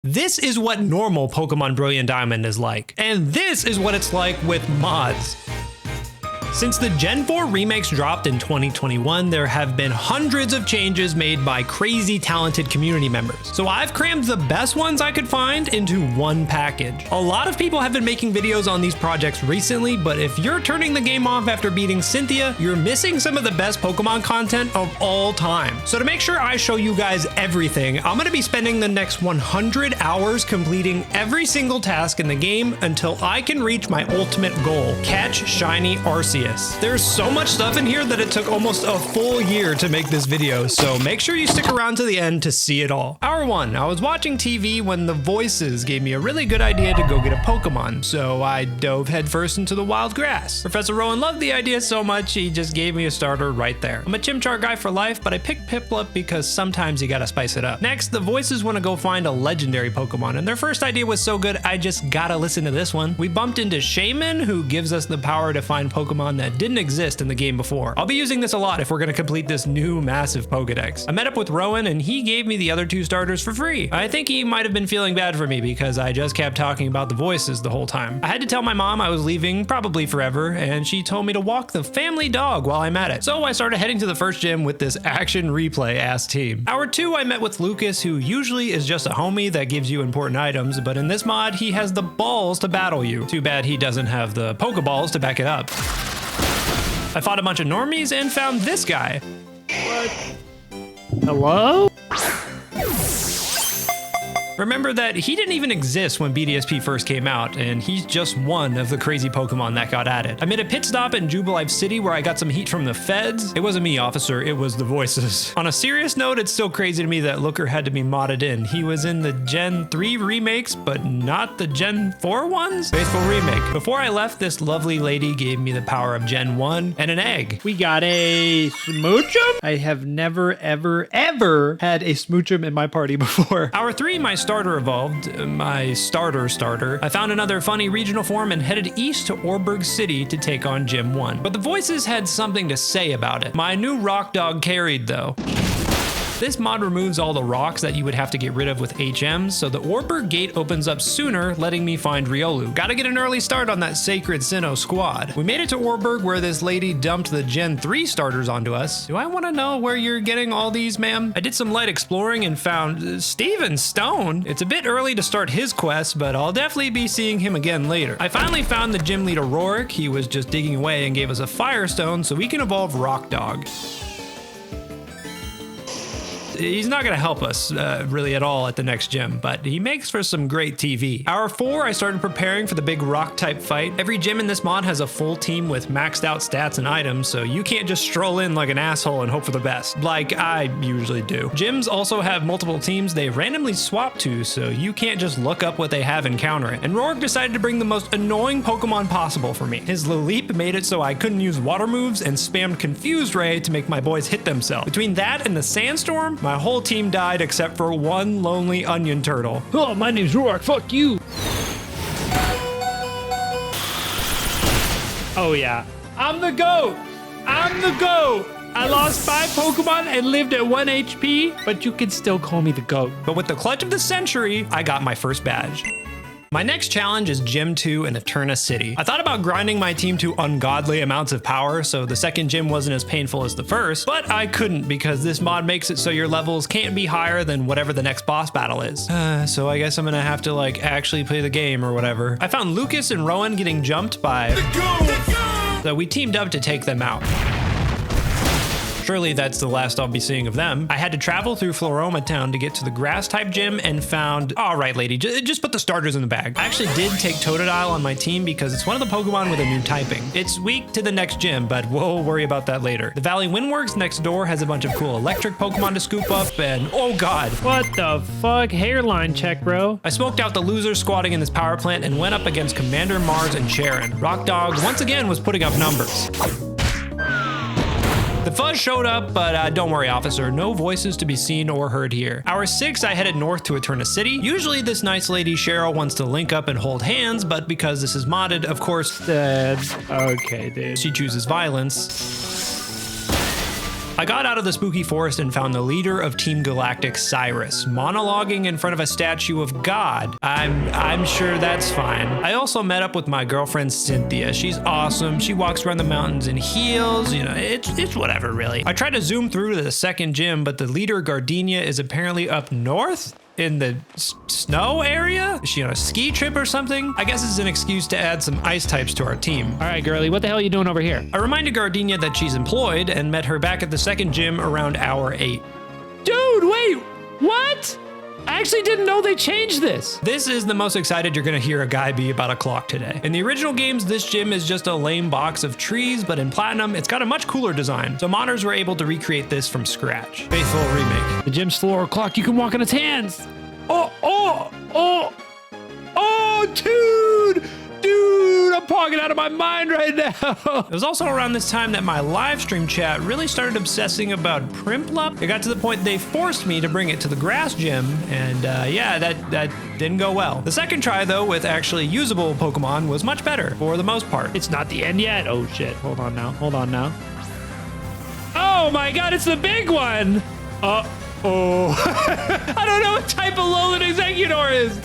This is what normal Pokemon Brilliant Diamond is like, and this is what it's like with mods. Since the Gen 4 remakes dropped in 2021, there have been hundreds of changes made by crazy talented community members. So I've crammed the best ones I could find into one package. A lot of people have been making videos on these projects recently, but if you're turning the game off after beating Cynthia, you're missing some of the best Pokemon content of all time. So to make sure I show you guys everything, I'm gonna be spending the next 100 hours completing every single task in the game until I can reach my ultimate goal, catch Shiny Arceus. There's so much stuff in here that it took almost a full year to make this video, so make sure you stick around to the end to see it all. Hour 1, I was watching TV when the voices gave me a really good idea to go get a Pokemon, so I dove headfirst into the wild grass. Professor Rowan loved the idea so much, he just gave me a starter right there. I'm a Chimchar guy for life, but I picked Piplup because sometimes you gotta spice it up. Next, the voices want to go find a legendary Pokemon, and their first idea was so good, I just gotta listen to this one. We bumped into Shaman, who gives us the power to find Pokemon that didn't exist in the game before. I'll be using this a lot if we're gonna complete this new massive Pokedex. I met up with Rowan and he gave me the other 2 starters for free. I think he might have been feeling bad for me because I just kept talking about the voices the whole time. I had to tell my mom I was leaving, probably forever, and she told me to walk the family dog while I'm at it. So I started heading to the first gym with this action replay ass team. Hour 2, I met with Lucas, who usually is just a homie that gives you important items, but in this mod, he has the balls to battle you. Too bad he doesn't have the Pokeballs to back it up. I fought a bunch of normies and found this guy. What? Hello? Remember that he didn't even exist when BDSP first came out, and he's just one of the crazy Pokemon that got added. I made a pit stop in Jubilife City where I got some heat from the feds. It wasn't me, officer, it was the voices. On a serious note, it's still crazy to me that Looker had to be modded in. He was in the Gen 3 remakes, but not the Gen 4 ones? Faithful remake. Before I left, this lovely lady gave me the power of Gen 1 and an egg. We got a Smoochum? I have never, ever had a Smoochum in my party before. Hour 3, my starter evolved, my starter. I found another funny regional form and headed east to Orberg City to take on Gym 1. But the voices had something to say about it. My new rock dog carried though. This mod removes all the rocks that you would have to get rid of with HMs, so the Orberg gate opens up sooner, letting me find Riolu. Gotta get an early start on that Sacred Sinnoh squad. We made it to Orberg where this lady dumped the Gen 3 starters onto us. Do I want to know where you're getting all these, ma'am? I did some light exploring and found Steven Stone. It's a bit early to start his quest, but I'll definitely be seeing him again later. I finally found the gym leader Rorik. He was just digging away and gave us a Firestone so we can evolve Rock Dog. He's not going to help us really at all at the next gym, but he makes for some great TV. Hour 4, I started preparing for the big rock type fight. Every gym in this mod has a full team with maxed out stats and items, so you can't just stroll in like an asshole and hope for the best, like I usually do. Gyms also have multiple teams they randomly swap to, so you can't just look up what they have and counter it. And Rorik decided to bring the most annoying Pokemon possible for me. His Laleep made it so I couldn't use water moves and spammed Confused Ray to make my boys hit themselves. Between that and the Sandstorm, my whole team died except for one lonely onion turtle. Oh, my name's Rorik, fuck you. Oh yeah, I'm the GOAT. I lost 5 Pokemon and lived at 1 HP, but you can still call me the GOAT. But with the clutch of the century, I got my first badge. My next challenge is Gym 2 in Eterna City. I thought about grinding my team to ungodly amounts of power, so the second gym wasn't as painful as the first, but I couldn't because this mod makes it so your levels can't be higher than whatever the next boss battle is. So I guess I'm gonna have to like actually play the game or whatever. I found Lucas and Rowan getting jumped by... So we teamed up to take them out. Surely that's the last I'll be seeing of them. I had to travel through Floroma Town to get to the grass type gym and found, all right, lady, just put the starters in the bag. I actually did take Totodile on my team because it's one of the Pokemon with a new typing. It's weak to the next gym, but we'll worry about that later. The Valley Windworks next door has a bunch of cool electric Pokemon to scoop up and, oh God. What the fuck? Hairline check, bro. I smoked out the losers squatting in this power plant and went up against Commander Mars and Sharon. Rock Dog once again was putting up numbers. The fuzz showed up, but don't worry, officer. No voices to be seen or heard here. Hour 6, I headed north to Eterna City. Usually this nice lady Cheryl wants to link up and hold hands, but because this is modded, of course, okay, dude. She chooses violence. I got out of the spooky forest and found the leader of Team Galactic, Cyrus, monologuing in front of a statue of God. I'm sure that's fine. I also met up with my girlfriend Cynthia. She's awesome. She walks around the mountains in heels. You know, it's whatever really. I tried to zoom through to the second gym, but the leader Gardenia is apparently up north in the snow area? Is she on a ski trip or something? I guess it's an excuse to add some ice types to our team. All right, girly, what the hell are you doing over here? I reminded Gardenia that she's employed and met her back at the second gym around hour 8. Dude, wait, what? I actually didn't know they changed this. This is the most excited you're gonna hear a guy be about a clock today. In the original games, this gym is just a lame box of trees, but in Platinum, it's got a much cooler design. So modders were able to recreate this from scratch. Faithful remake. The gym's floor clock, you can walk on its hands. Dude, I'm pogging out of my mind right now. It was also around this time that my live stream chat really started obsessing about Primplup. It got to the point they forced me to bring it to the grass gym, and yeah, that didn't go well. The second try, though, with actually usable Pokemon was much better, for the most part. It's not the end yet. Oh shit, hold on now. Oh my god, it's the big one. Oh, I don't know what type of Alolan Executor is.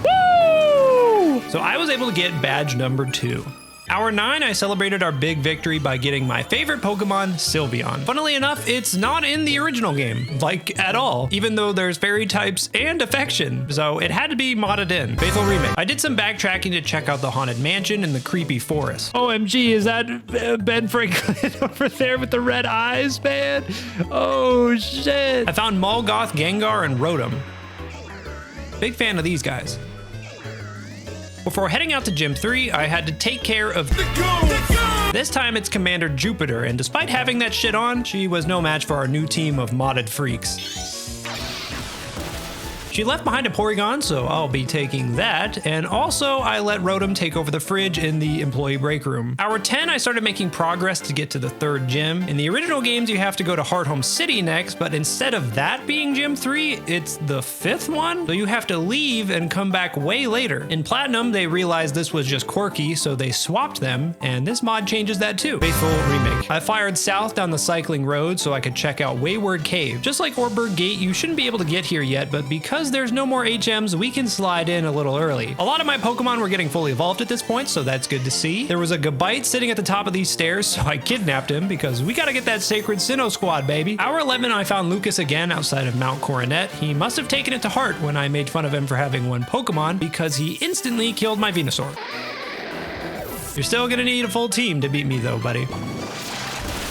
Woo! So I was able to get badge number 2. Hour 9, I celebrated our big victory by getting my favorite Pokemon, Sylveon. Funnily enough, it's not in the original game, like at all, even though there's fairy types and affection, so it had to be modded in. Faithful remake. I did some backtracking to check out the haunted mansion in the creepy forest. OMG, is that Ben Franklin over there with the red eyes, man? Oh shit. I found Molgoth, Gengar, and Rotom. Big fan of these guys. Before heading out to Gym 3, I had to take care of This time it's Commander Jupiter, and despite having that shit on, she was no match for our new team of modded freaks. She left behind a Porygon, so I'll be taking that, and also I let Rotom take over the fridge in the employee break room. Hour 10, I started making progress to get to the third gym. In the original games, you have to go to Hearthome City next, but instead of that being Gym 3, it's the 5th one, so you have to leave and come back way later. In Platinum, they realized this was just quirky, so they swapped them, and this mod changes that too. Faithful remake. I fired south down the cycling road so I could check out Wayward Cave. Just like Orberg Gate, you shouldn't be able to get here yet, but because there's no more HMs, we can slide in a little early. A lot of my Pokemon were getting fully evolved at this point, so that's good to see. There was a Gabite sitting at the top of these stairs, so I kidnapped him because we gotta get that sacred Sinnoh squad, baby. Hour 11, I found Lucas again outside of Mount Coronet. He must have taken it to heart when I made fun of him for having one Pokemon because he instantly killed my Venusaur. You're still gonna need a full team to beat me though, buddy.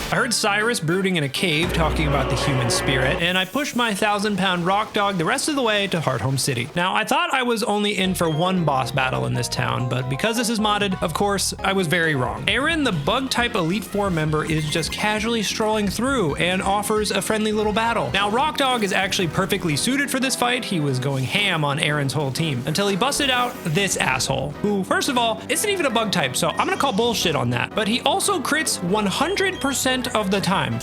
I heard Cyrus brooding in a cave talking about the human spirit, and I pushed my 1,000-pound rock dog the rest of the way to Hearthome City. Now, I thought I was only in for one boss battle in this town, but because this is modded, of course, I was very wrong. Aaron, the bug-type Elite Four member, is just casually strolling through and offers a friendly little battle. Now, Rock Dog is actually perfectly suited for this fight. He was going ham on Aaron's whole team until he busted out this asshole, who, first of all, isn't even a bug-type, so I'm gonna call bullshit on that. But he also crits 100% of the time.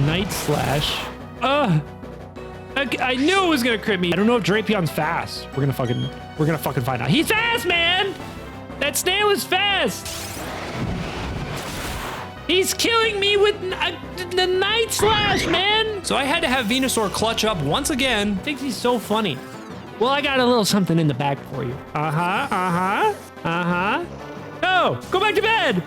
Night Slash. I knew it was gonna crit me. I don't know if Drapion's fast. We're gonna fucking find out. He's fast, man! That snail is fast! He's killing me with the Night Slash, man! So I had to have Venusaur clutch up once again. Thinks he's so funny. Well, I got a little something in the bag for you. No! Go back to bed!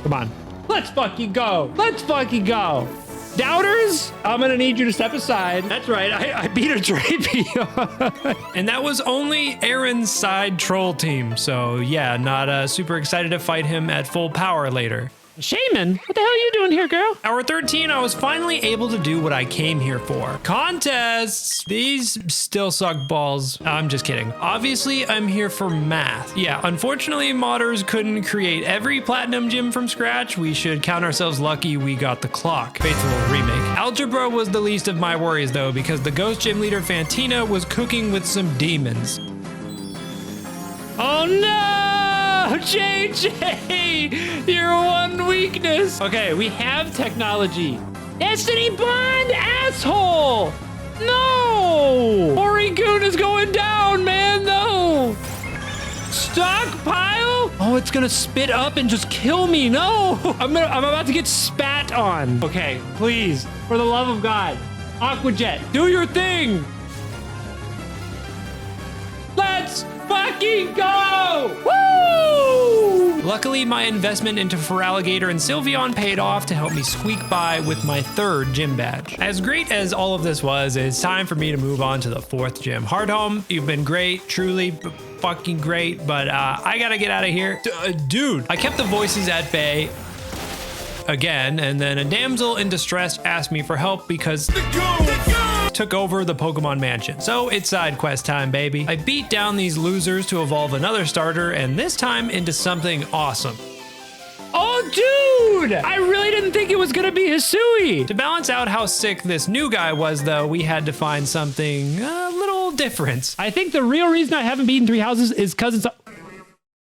Come on. Let's fucking go. Let's fucking go. Doubters, I'm gonna need you to step aside. That's right, I beat a Drapion. And that was only Aaron's side troll team. So yeah, not super excited to fight him at full power later. Shaman, what the hell are you doing here, girl? Hour 13, I was finally able to do what I came here for. Contests! These still suck balls. I'm just kidding. Obviously, I'm here for math. Yeah, unfortunately, modders couldn't create every Platinum gym from scratch. We should count ourselves lucky we got the clock. Faithful remake. Algebra was the least of my worries, though, because the ghost gym leader, Fantina, was cooking with some demons. Oh no! JJ! Your one weakness! Okay, we have technology. Destiny Bond, asshole! No! Origoon is going down, man, no! Stockpile? Oh Oh, it's gonna spit up and just kill me. No, I'm about to get spat on. Okay, please, for the love of God, Aquajet, do your thing. Let's fucking go! Woo! Luckily, my investment into Feraligatr and Sylveon paid off to help me squeak by with my 3rd gym badge. As great as all of this was, it's time for me to move on to the 4th gym. Hardhome, you've been great, truly fucking great, but I gotta get out of here. Dude, I kept the voices at bay again, and then a damsel in distress asked me for help because took over the Pokemon Mansion. So it's side quest time, baby. I beat down these losers to evolve another starter, and this time into something awesome. Oh, dude! I really didn't think it was gonna be Hisui. To balance out how sick this new guy was, though, we had to find something a little different. I think the real reason I haven't beaten 3 houses is because it's...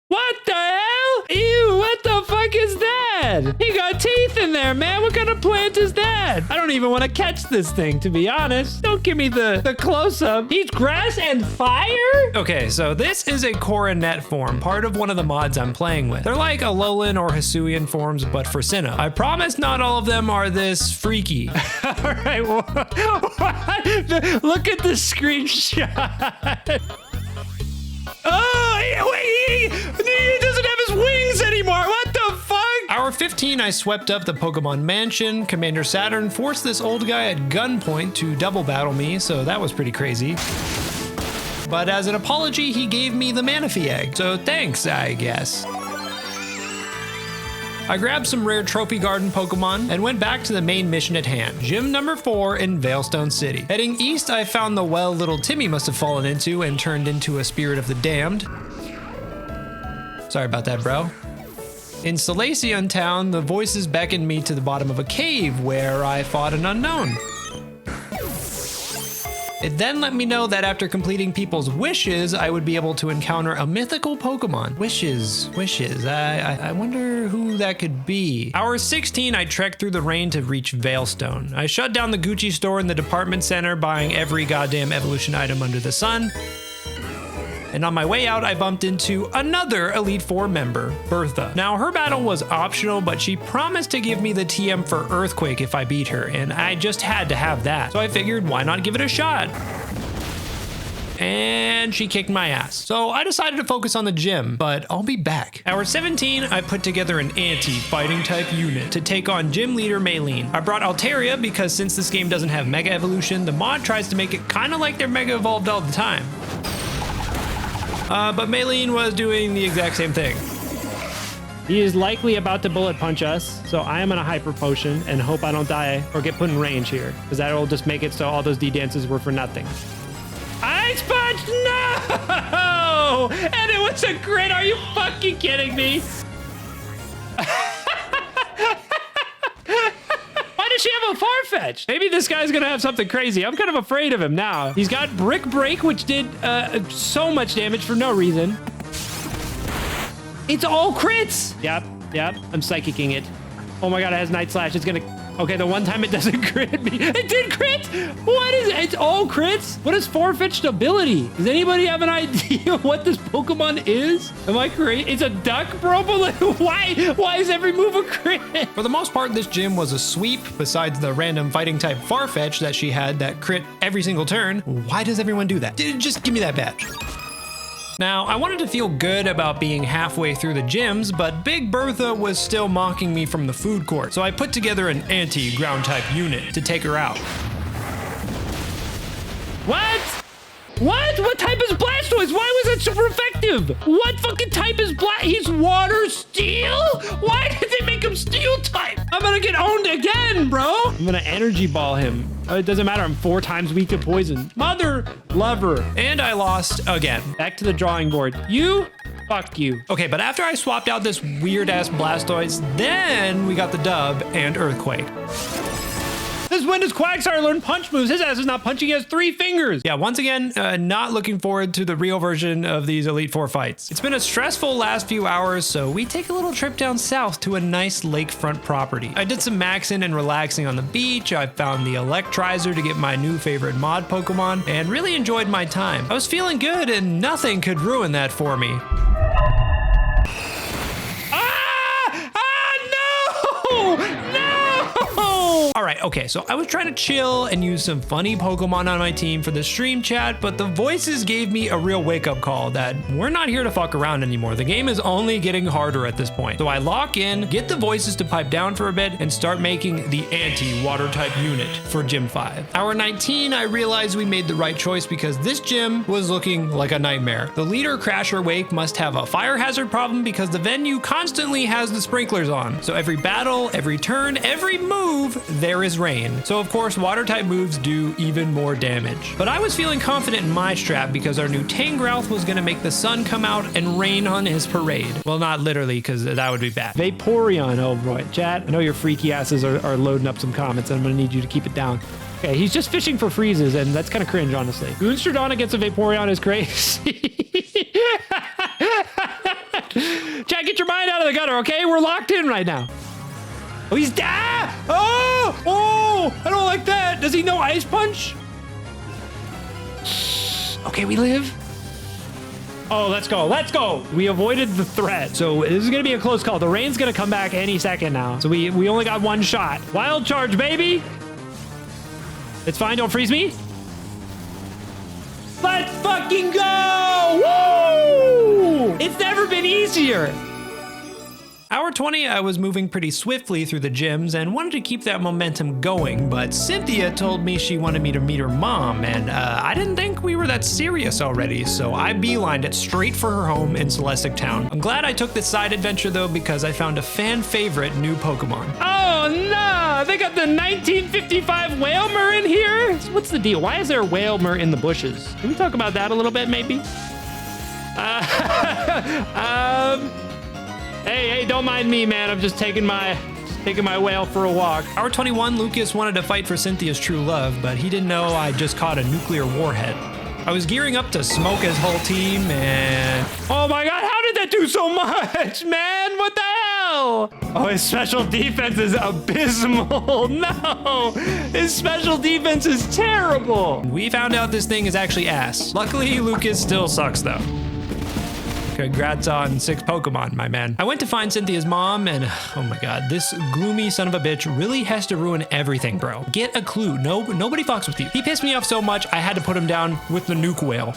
What the hell? Ew, what the fuck is that? He got teeth in there, man. What kind of plant is that? I don't even want to catch this thing, to be honest. Don't give me the close-up. Eats grass and fire? Okay, so this is a coronet form, part of one of the mods I'm playing with. They're like Alolan or Hisuian forms, but for Sinnoh. I promise not all of them are this freaky. All right, what? Look at the screenshot. Oh, wait, he doesn't have his wings anymore. What the fuck? Hour 15, I swept up the Pokemon Mansion. Commander Saturn forced this old guy at gunpoint to double battle me, so that was pretty crazy. But as an apology, he gave me the Manaphy egg, so thanks, I guess. I grabbed some rare Trophy Garden Pokemon and went back to the main mission at hand, gym number 4 in Veilstone City. Heading east, I found the well little Timmy must have fallen into and turned into a Spirit of the Damned. Sorry about that, bro. In Salacion Town, the voices beckoned me to the bottom of a cave where I fought an unknown. It then let me know that after completing people's wishes, I would be able to encounter a mythical Pokemon. Wishes. I wonder who that could be. Hour 16, I trekked through the rain to reach Veilstone. I shut down the Gucci store in the department center, buying every goddamn evolution item under the sun. And on my way out, I bumped into another Elite Four member, Bertha. Now, her battle was optional, but she promised to give me the TM for Earthquake if I beat her, and I just had to have that. So I figured, why not give it a shot? And she kicked my ass. So I decided to focus on the gym, but I'll be back. Hour 17, I put together an anti-fighting type unit to take on gym leader Maylene. I brought Altaria because since this game doesn't have Mega Evolution, the mod tries to make it kind of like they're Mega Evolved all the time. But Maylene was doing the exact same thing. He is likely about to bullet punch us, so I am on a hyper potion and hope I don't die or get put in range here, because that will just make it so all those D-dances were for nothing. Ice punch, no! And it was a crit, are you fucking kidding me? Why does she have a Farfetch? Maybe this guy's gonna have something crazy. I'm kind of afraid of him now. He's got Brick Break, which did so much damage for no reason. It's all crits. Yep. I'm psychicking it. Oh my god, it has Night Slash. It's gonna... Okay, the one time it doesn't crit me. It did crit! What is it? It's all crits? What is Farfetch'd ability? Does anybody have an idea what this Pokemon is? Am I crazy? It's a duck, bro? Why is every move a crit? For the most part, this gym was a sweep, besides the random fighting type Farfetch that she had that crit every single turn. Why does everyone do that? Just give me that badge. Now, I wanted to feel good about being halfway through the gyms, but Big Bertha was still mocking me from the food court, so I put together an anti-ground type unit to take her out. What? What type is Blastoise? Why was it super effective? What fucking type is He's water steel? Why did they make him steel type? I'm gonna get owned again, bro. I'm gonna energy ball him. It doesn't matter, I'm 4 times weak to poison. Mother lover. And I lost again. Back to the drawing board. Fuck you. Okay, but after I swapped out this weird-ass Blastoise, then we got the dub and Earthquake. This is when does Quagsire learn punch moves? His ass is not punching, he has 3 fingers. Yeah, once again, not looking forward to the real version of these Elite Four fights. It's been a stressful last few hours, so we take a little trip down south to a nice lakefront property. I did some maxing and relaxing on the beach. I found the Electrizer to get my new favorite mod Pokemon, and really enjoyed my time. I was feeling good, and nothing could ruin that for me. Okay, so I was trying to chill and use some funny Pokemon on my team for the stream chat, but the voices gave me a real wake-up call that we're not here to fuck around anymore. The game is only getting harder at this point. So I lock in, get the voices to pipe down for a bit, and start making the anti-water type unit for Gym 5. Hour 19, I realized we made the right choice because this gym was looking like a nightmare. The leader, Crasher Wake, must have a fire hazard problem because the venue constantly has the sprinklers on. So every battle, every turn, every move, there is rain. So of course, water type moves do even more damage. But I was feeling confident in my strat because our new Tangrowth was gonna make the sun come out and rain on his parade. Well, not literally, because that would be bad. Vaporeon, oh boy. Chat, I know your freaky asses are loading up some comments, and I'm gonna need you to keep it down. Okay, he's just fishing for freezes, and that's kind of cringe, honestly. Goonstradon against a Vaporeon is crazy. Chat, get your mind out of the gutter, okay? We're locked in right now. Oh, he's dead! Oh, I don't like that. Does he know Ice Punch? Okay, we live. Oh, let's go. Let's go. We avoided the threat. So this is going to be a close call. The rain's going to come back any second now. So we only got one shot. Wild charge, baby. It's fine. Don't freeze me. Let's fucking go. Woo! It's never been easier. Hour 20, I was moving pretty swiftly through the gyms and wanted to keep that momentum going, but Cynthia told me she wanted me to meet her mom, and I didn't think we were that serious already, so I beelined it straight for her home in Celestic Town. I'm glad I took this side adventure though, because I found a fan favorite new Pokemon. Oh no, they got the 1955 Whalmer in here? What's the deal? Why is there a Whalmer in the bushes? Can we talk about that a little bit, maybe? Hey, don't mind me, man. I'm just taking my whale for a walk. Hour 21, Lucas wanted to fight for Cynthia's true love, but he didn't know I just caught a nuclear warhead. I was gearing up to smoke his whole team and... Oh my god, how did that do so much, man? What the hell? Oh, his special defense is abysmal. No, his special defense is terrible. We found out this thing is actually ass. Luckily, Lucas still sucks though. Congrats on 6 Pokemon, my man. I went to find Cynthia's mom and oh my god, this gloomy son of a bitch really has to ruin everything, bro. Get a clue. Nobody fucks with you. He pissed me off so much, I had to put him down with the nuke whale.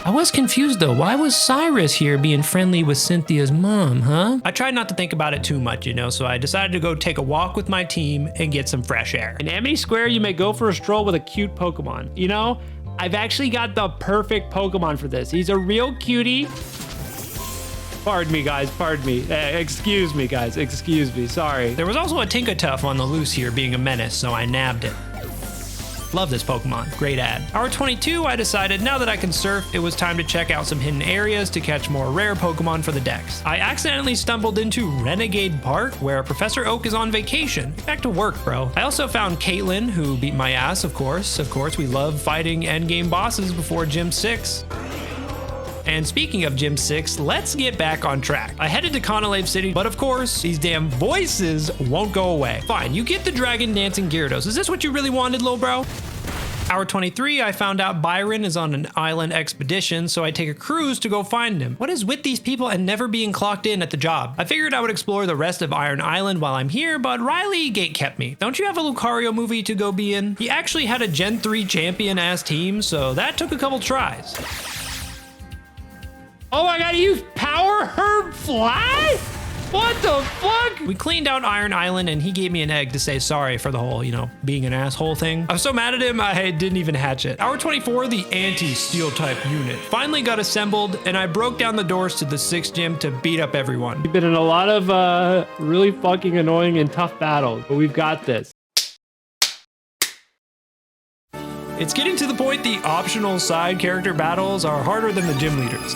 I was confused though. Why was Cyrus here being friendly with Cynthia's mom, huh? I tried not to think about it too much, you know, so I decided to go take a walk with my team and get some fresh air. In Amity Square, you may go for a stroll with a cute Pokemon. You know, I've actually got the perfect Pokemon for this. He's a real cutie. Pardon me, guys. Pardon me. Excuse me, guys. Excuse me. Sorry. There was also a Tinkatuff on the loose here being a menace, so I nabbed it. Love this Pokemon. Great ad. Hour 22, I decided now that I can surf, it was time to check out some hidden areas to catch more rare Pokemon for the decks. I accidentally stumbled into Renegade Park, where Professor Oak is on vacation. Back to work, bro. I also found Caitlin, who beat my ass, of course. Of course, we love fighting endgame bosses before Gym 6. And speaking of Gym 6, let's get back on track. I headed to Conolave City, but of course, these damn voices won't go away. Fine, you get the Dragon Dancing Gyarados. Is this what you really wanted, lil bro? Hour 23, I found out Byron is on an island expedition, so I take a cruise to go find him. What is with these people and never being clocked in at the job? I figured I would explore the rest of Iron Island while I'm here, but Riley gatekept me. Don't you have a Lucario movie to go be in? He actually had a Gen 3 champion-ass team, so that took a couple tries. Oh my god, you Power Herb Fly? What the fuck? We cleaned out Iron Island and he gave me an egg to say sorry for the whole, you know, being an asshole thing. I was so mad at him, I didn't even hatch it. Hour 24, the anti-steel type unit finally got assembled and I broke down the doors to the 6th gym to beat up everyone. We've been in a lot of really fucking annoying and tough battles, but we've got this. It's getting to the point the optional side character battles are harder than the gym leaders.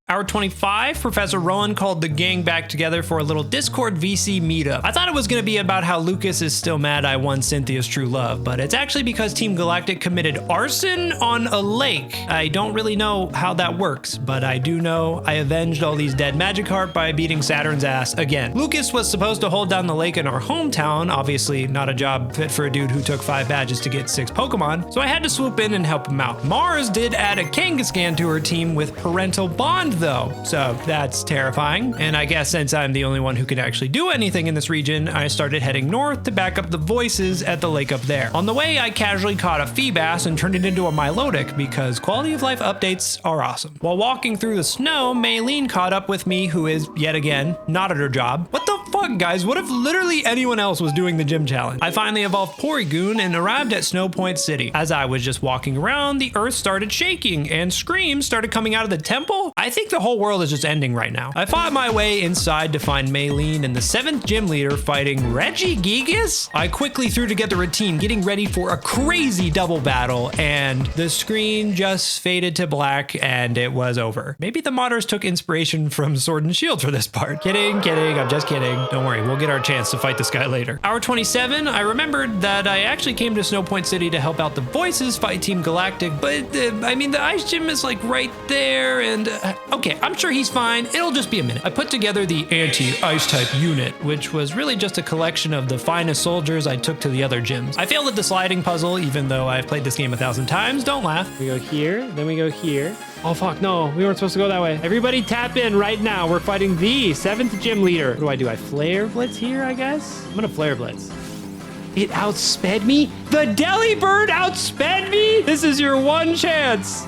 Hour 25, Professor Rowan called the gang back together for a little Discord VC meetup. I thought it was going to be about how Lucas is still mad I won Cynthia's true love, but it's actually because Team Galactic committed arson on a lake. I don't really know how that works, but I do know I avenged all these dead Magikarp by beating Saturn's ass again. Lucas was supposed to hold down the lake in our hometown, obviously not a job fit for a dude who took 5 badges to get 6 Pokemon, so I had to swoop in and help him out. Mars did add a Kangaskhan to her team with parental bond wind though, so that's terrifying. And I guess since I'm the only one who can actually do anything in this region, I started heading north to back up the voices at the lake up there. On the way, I casually caught a Feebas and turned it into a Milotic because quality of life updates are awesome. While walking through the snow, Maylene caught up with me, who is, yet again, not at her job. What the fuck, guys? What if literally anyone else was doing the gym challenge? I finally evolved Porygon and arrived at Snow Point City. As I was just walking around, the earth started shaking and screams started coming out of the temple. I think the whole world is just ending right now. I fought my way inside to find Maylene and the 7th gym leader fighting Regigigas. I quickly threw together a team, getting ready for a crazy double battle, and the screen just faded to black and it was over. Maybe the modders took inspiration from Sword and Shield for this part. Kidding, I'm just kidding. Don't worry, we'll get our chance to fight this guy later. Hour 27, I remembered that I actually came to Snow Point City to help out the voices fight Team Galactic, but I mean, the ice gym is like right there, and okay, I'm sure he's fine. It'll just be a minute. I put together the anti-ice type unit, which was really just a collection of the finest soldiers I took to the other gyms. I failed at the sliding puzzle, even though I've played this game 1,000 times. Don't laugh. We go here, then we go here. Oh fuck, no, we weren't supposed to go that way. Everybody tap in right now. We're fighting the 7th gym leader. What do? I flare blitz here, I guess? I'm gonna flare blitz. It outsped me? The Delibird outsped me? This is your one chance.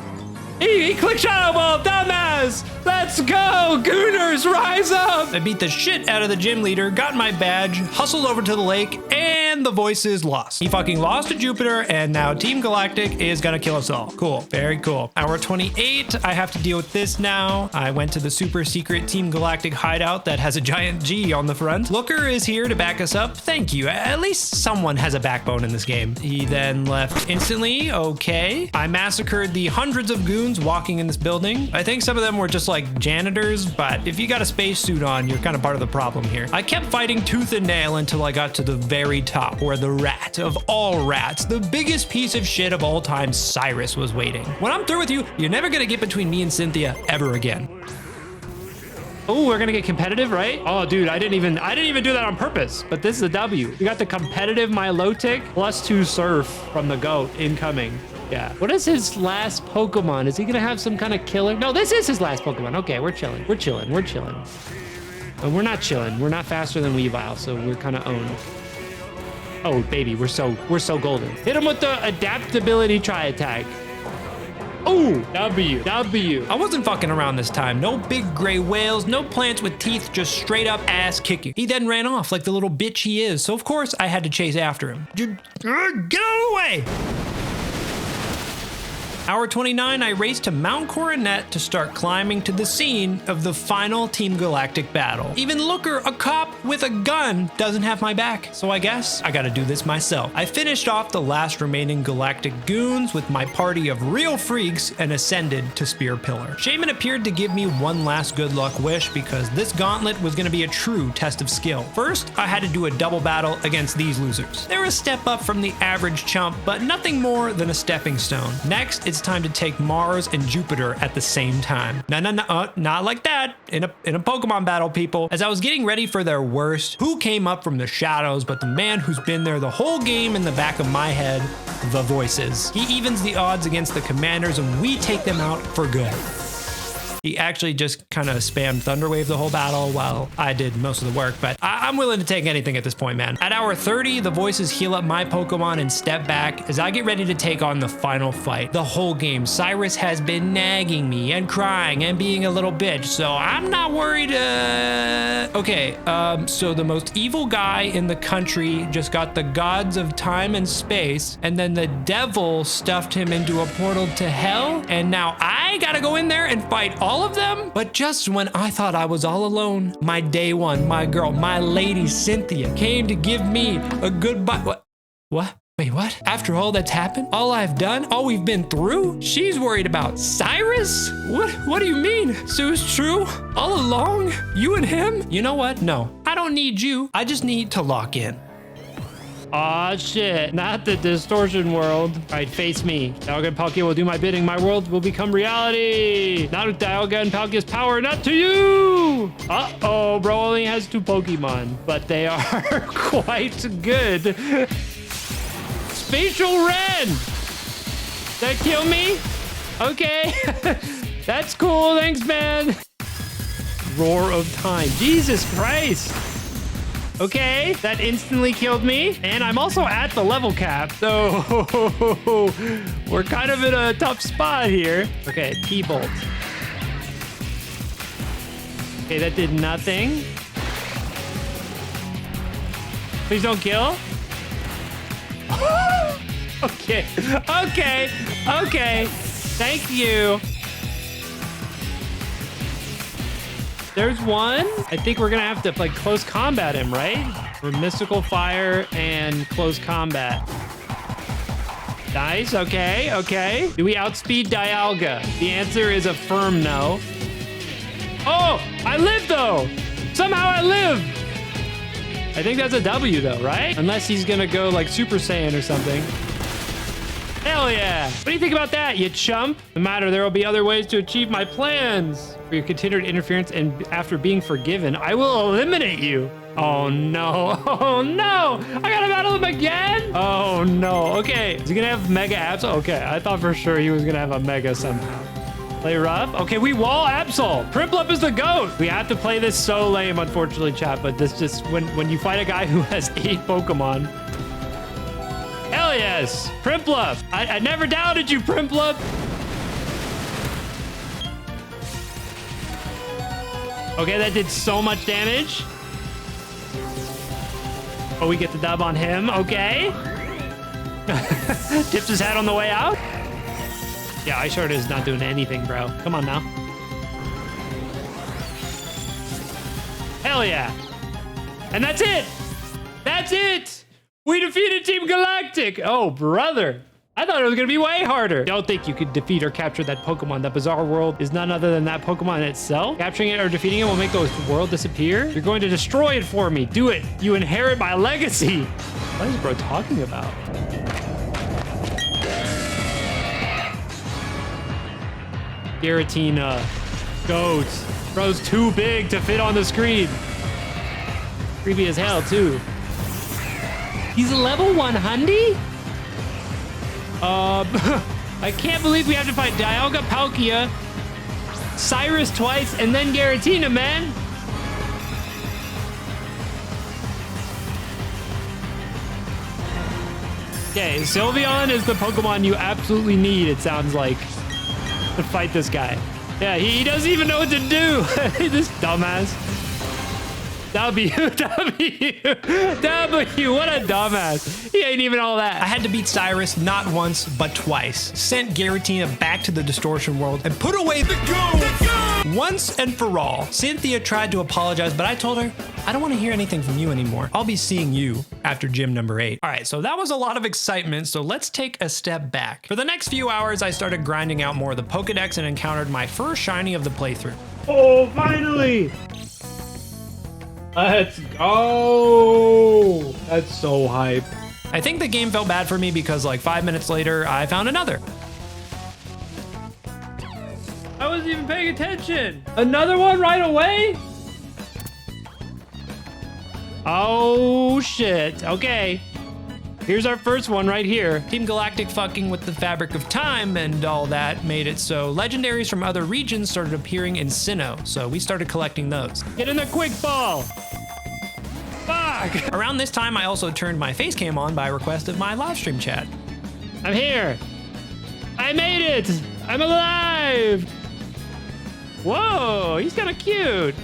He clicked Shadow Ball, dumbass! Let's go! Gooners, rise up! I beat the shit out of the gym leader, got my badge, hustled over to the lake, and the voices lost. He fucking lost to Jupiter, and now Team Galactic is gonna kill us all. Cool, very cool. Hour 28, I have to deal with this now. I went to the super secret Team Galactic hideout that has a giant G on the front. Looker is here to back us up. Thank you. At least someone has a backbone in this game. He then left instantly. Okay. I massacred the hundreds of goons walking in this building. I think some of them were just like janitors, but if you got a spacesuit on, you're kind of part of the problem here. I kept fighting tooth and nail until I got to the very top, where the rat of all rats, the biggest piece of shit of all time, Cyrus, was waiting. When I'm through with you, you're never gonna get between me and Cynthia ever again. Oh, we're gonna get competitive, right? Oh, dude, I didn't even do that on purpose, but this is a W. We got the competitive Milotic +2 Surf from the GOAT incoming. Yeah. What is his last Pokemon? Is he gonna have some kind of killer? No, this is his last Pokemon. Okay, we're chilling. We're chilling. We're chilling. But we're not chilling. We're not faster than Weavile, so we're kind of owned. Oh, baby, we're so golden. Hit him with the adaptability tri-attack. Oh, W. I wasn't fucking around this time. No big gray whales, no plants with teeth, just straight up ass kicking. He then ran off like the little bitch he is, so of course I had to chase after him. Get out of the way! Hour 29, I raced to Mount Coronet to start climbing to the scene of the final Team Galactic battle. Even Looker, a cop with a gun, doesn't have my back, so I guess I gotta do this myself. I finished off the last remaining Galactic goons with my party of real freaks and ascended to Spear Pillar. Shaman appeared to give me one last good luck wish because this gauntlet was gonna be a true test of skill. First, I had to do a double battle against these losers. They're a step up from the average chump, but nothing more than a stepping stone. Next, it's time to take Mars and Jupiter at the same time. No, not like that. In a Pokemon battle, people. As I was getting ready for their worst, who came up from the shadows but the man who's been there the whole game in the back of my head, the voices. He evens the odds against the commanders and we take them out for good. He actually just kind of spammed Thunderwave the whole battle while I did most of the work, but I'm willing to take anything at this point, man. At hour 30, the voices heal up my Pokemon and step back as I get ready to take on the final fight. The whole game, Cyrus has been nagging me and crying and being a little bitch, so I'm not worried. Okay, so the most evil guy in the country just got the gods of time and space, and then the devil stuffed him into a portal to hell, and now I gotta go in there and fight all of them? But just when I thought I was all alone, my day one, my girl, my lady Cynthia came to give me a goodbye. What? Wait, what? After all that's happened, all I've done, all we've been through, she's worried about Cyrus? What do you mean? So it's true? All along? You and him? You know what? No, I don't need you. I just need to lock in. Aw, shit. Not the distortion world. All right, face me. Dialga and Palkia will do my bidding. My world will become reality. Not with Dialga and Palkia's power, not to you. Uh-oh, bro only has 2 Pokemon, but they are quite good. Spatial Ren. That kill me? Okay. That's cool. Thanks, man. Roar of time. Jesus Christ. Okay, that instantly killed me. And I'm also at the level cap. So we're kind of in a tough spot here. Okay, T-bolt. Okay, that did nothing. Please don't kill. Okay. Thank you. There's one. I think we're gonna have to like close combat him, right? Or mystical fire and close combat. Nice, okay. Do we outspeed Dialga? The answer is a firm no. Oh, I live though. Somehow I live. I think that's a W though, right? Unless he's gonna go like Super Saiyan or something. Hell yeah. What do you think about that, you chump? No matter, there will be other ways to achieve my plans. For your continued interference and after being forgiven, I will eliminate you. Oh no, oh no. I gotta battle him again? Oh no, okay. Is he gonna have mega abs? Okay, I thought for sure he was gonna have a mega somehow. Play rough. Okay, we wall Absol. Prinplup is the GOAT. We have to play this so lame, unfortunately, chat, but this just, when you fight a guy who has 8 Pokemon. Hell yes, Prinplup. I never doubted you, Prinplup. Okay, that did so much damage. Oh, we get the dub on him. Okay. Tips his hat on the way out. Yeah, Ice Shard is not doing anything, bro. Come on now. Hell yeah. And that's it. That's it. We defeated Team Galactic. Oh, brother. I thought it was going to be way harder. Don't think you could defeat or capture that Pokemon. That bizarre world is none other than that Pokemon itself. Capturing it or defeating it will make the world disappear. You're going to destroy it for me. Do it. You inherit my legacy. What is bro talking about? Giratina. Goats. Bro's too big to fit on the screen. Creepy as hell, too. He's level 100? I can't believe we have to fight Dialga, Palkia, Cyrus twice, and then Giratina, man. Okay, Sylveon is the Pokemon you absolutely need, it sounds like, to fight this guy. Yeah, he doesn't even know what to do. This dumbass. W, what a dumbass. He ain't even all that. I had to beat Cyrus not once, but twice. Sent Giratina back to the distortion world and put away the go! Once and for all. Cynthia tried to apologize, but I told her, I don't want to hear anything from you anymore. I'll be seeing you after gym number 8. All right, so that was a lot of excitement, so let's take a step back. For the next few hours, I started grinding out more of the Pokedex and encountered my first shiny of the playthrough. Oh, finally! Let's go! That's so hype. I think the game felt bad for me because like 5 minutes later, I found another. I wasn't even paying attention. Another one right away? Oh, shit. Okay. Here's our first one right here. Team Galactic fucking with the fabric of time and all that made it so legendaries from other regions started appearing in Sinnoh, so we started collecting those. Get in the quick ball. Fuck. Around this time, I also turned my face cam on by request of my live stream chat. I'm here. I made it. I'm alive. Whoa, he's kind of cute.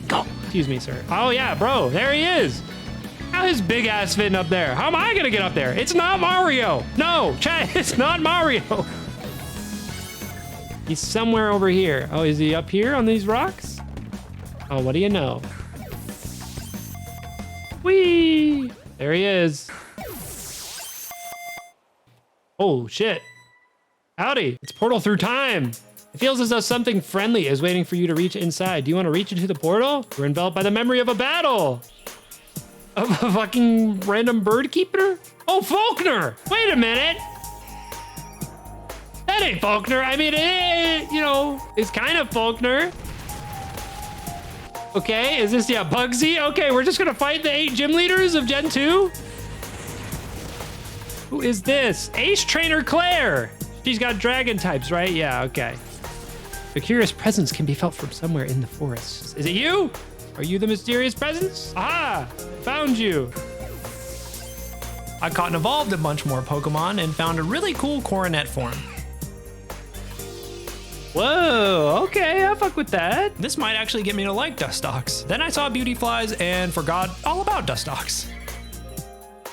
Go. Excuse me, sir. Oh yeah, bro, there he is. How is big ass fitting up there? How am I gonna get up there? It's not Mario. No, chat, it's not Mario. He's somewhere over here. Oh, is he up here on these rocks? Oh, what do you know? Whee! There he is. Oh, shit. Howdy. It's portal through time. It feels as though something friendly is waiting for you to reach inside. Do you want to reach into the portal? We're enveloped by the memory of a battle. Of a fucking random bird keeper? Oh, Faulkner! Wait a minute! That ain't Faulkner. I mean, you know, it's kind of Faulkner. Okay, is this, yeah, Bugsy? Okay, we're just gonna fight the 8 gym leaders of Gen 2? Who is this? Ace Trainer Claire. She's got dragon types, right? Yeah, okay. The curious presence can be felt from somewhere in the forest. Is it you? Are you the mysterious presence? Aha! Found you. I caught and evolved a bunch more Pokemon and found a really cool coronet form. Whoa, okay, I fuck with that. This might actually get me to like Dustox. Then I saw Beautyflies and forgot all about Dustox.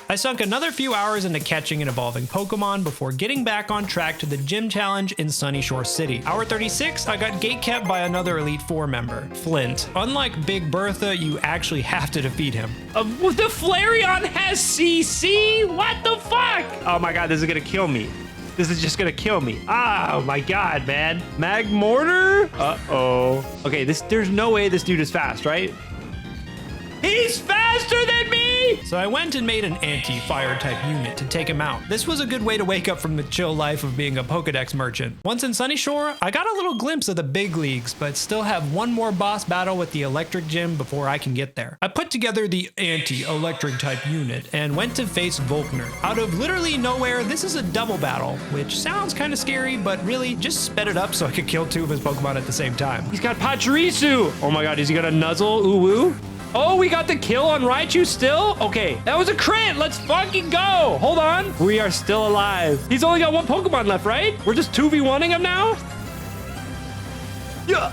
I sunk another few hours into catching and evolving Pokemon before getting back on track to the gym challenge in Sunny Shore City. Hour 36, I got gatekept by another Elite Four member, Flint. Unlike Big Bertha, you actually have to defeat him. The Flareon has CC? What the fuck? Oh my god, this is gonna kill me. This is just gonna kill me. Oh my god, man. Magmortar? Uh-oh. Okay, there's no way this dude is fast, right? He's faster than me! So I went and made an anti-fire type unit to take him out. This was a good way to wake up from the chill life of being a Pokedex merchant. Once in Sunny Shore, I got a little glimpse of the big leagues, but still have one more boss battle with the electric gym before I can get there. I put together the anti-electric type unit and went to face Volkner. Out of literally nowhere, this is a double battle, which sounds kind of scary, but really just sped it up so I could kill two of his Pokemon at the same time. He's got Pachirisu! Oh my god, is he gonna nuzzle Uwu? Oh, we got the kill on Raichu still? Okay, that was a crit. Let's fucking go. Hold on. We are still alive. He's only got one Pokemon left, right? We're just 2v1ing him now? Yeah.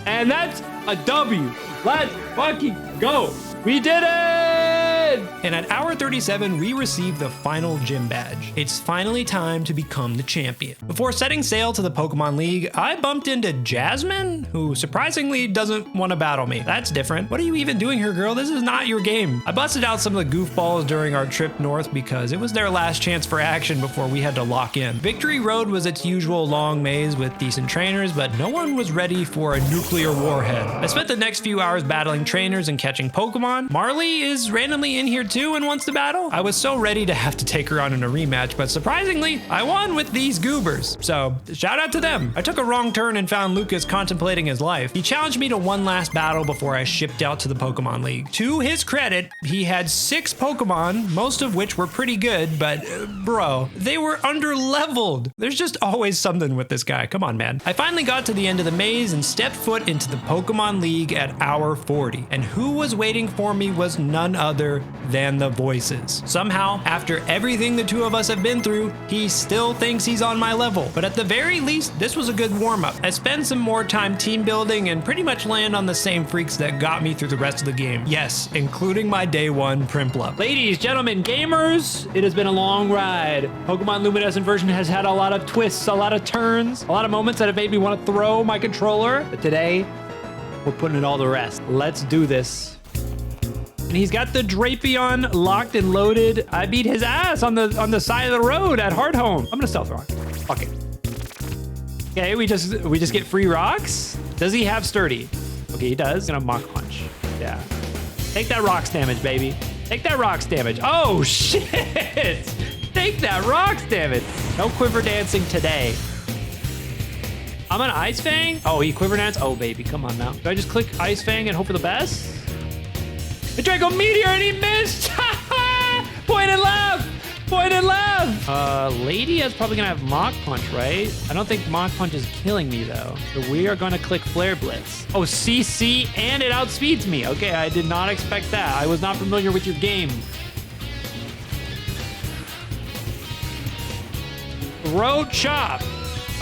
And that's a W. Let's fucking go. We did it! And at hour 37, we received the final gym badge. It's finally time to become the champion. Before setting sail to the Pokemon League, I bumped into Jasmine, who surprisingly doesn't want to battle me. That's different. What are you even doing here, girl? This is not your game. I busted out some of the goofballs during our trip north because it was their last chance for action before we had to lock in. Victory Road was its usual long maze with decent trainers, but no one was ready for a nuclear warhead. I spent the next few hours battling trainers and catching Pokemon. Marley is randomly in here too and wants to battle. I was so ready to have to take her on in a rematch, but surprisingly, I won with these goobers. So shout out to them. I took a wrong turn and found Lucas contemplating his life. He challenged me to one last battle before I shipped out to the Pokemon League. To his credit, he had 6 Pokemon, most of which were pretty good, but bro, they were under-leveled. There's just always something with this guy. Come on, man. I finally got to the end of the maze and stepped foot into the Pokemon League at hour 40. And who was waiting for me was none other than the voices. Somehow, after everything the two of us have been through, he still thinks he's on my level. But at the very least, this was a good warm-up. I spend some more time team building and pretty much land on the same freaks that got me through the rest of the game. Yes, including my day one Prinplup. Ladies, gentlemen, gamers, it has been a long ride. Pokemon Luminescent version has had a lot of twists, a lot of turns, a lot of moments that have made me want to throw my controller. But today, we're putting it all to rest. Let's do this. And he's got the Drapion locked and loaded. I beat his ass on the side of the road at Hardhome. I'm gonna stealth rock. Fuck it. Okay, we just get free rocks. Does he have sturdy? Okay, he does. Gonna Mach Punch. Yeah. Take that rocks damage, baby. Take that rocks damage. Oh shit! Take that rocks damage. No quiver dancing today. I'm an Ice Fang. Oh, he quiver dance. Oh baby, come on now. Do I just click Ice Fang and hope for the best? The Draco Meteor and he missed! Point and left! Point and left! Lady is probably gonna have Mach Punch, right? I don't think Mach Punch is killing me though. So we are gonna click Flare Blitz. Oh, CC and it outspeeds me. Okay, I did not expect that. I was not familiar with your game. Throat Chop!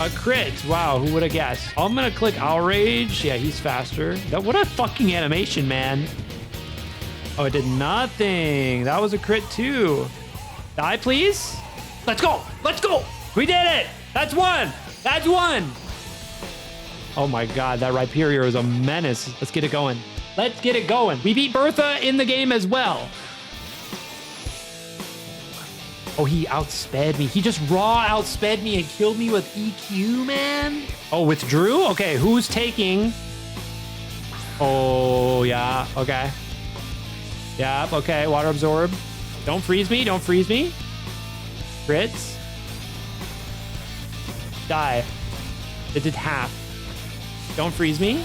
A crit. Wow, who would have guessed? I'm gonna click Outrage. Yeah, he's faster. What a fucking animation, man. Oh, it did nothing. That was a crit too. Die, please. Let's go. Let's go. We did it. That's one. That's one. Oh my God, that Rhyperior is a menace. Let's get it going. Let's get it going. We beat Bertha in the game as well. Oh, he outsped me. He just raw outsped me and killed me with EQ, man. Oh, withdrew? Okay, who's taking? Oh, yeah. Okay. Yeah, okay, water absorb. Don't freeze me, don't freeze me. Crits. Die. It did half. Don't freeze me.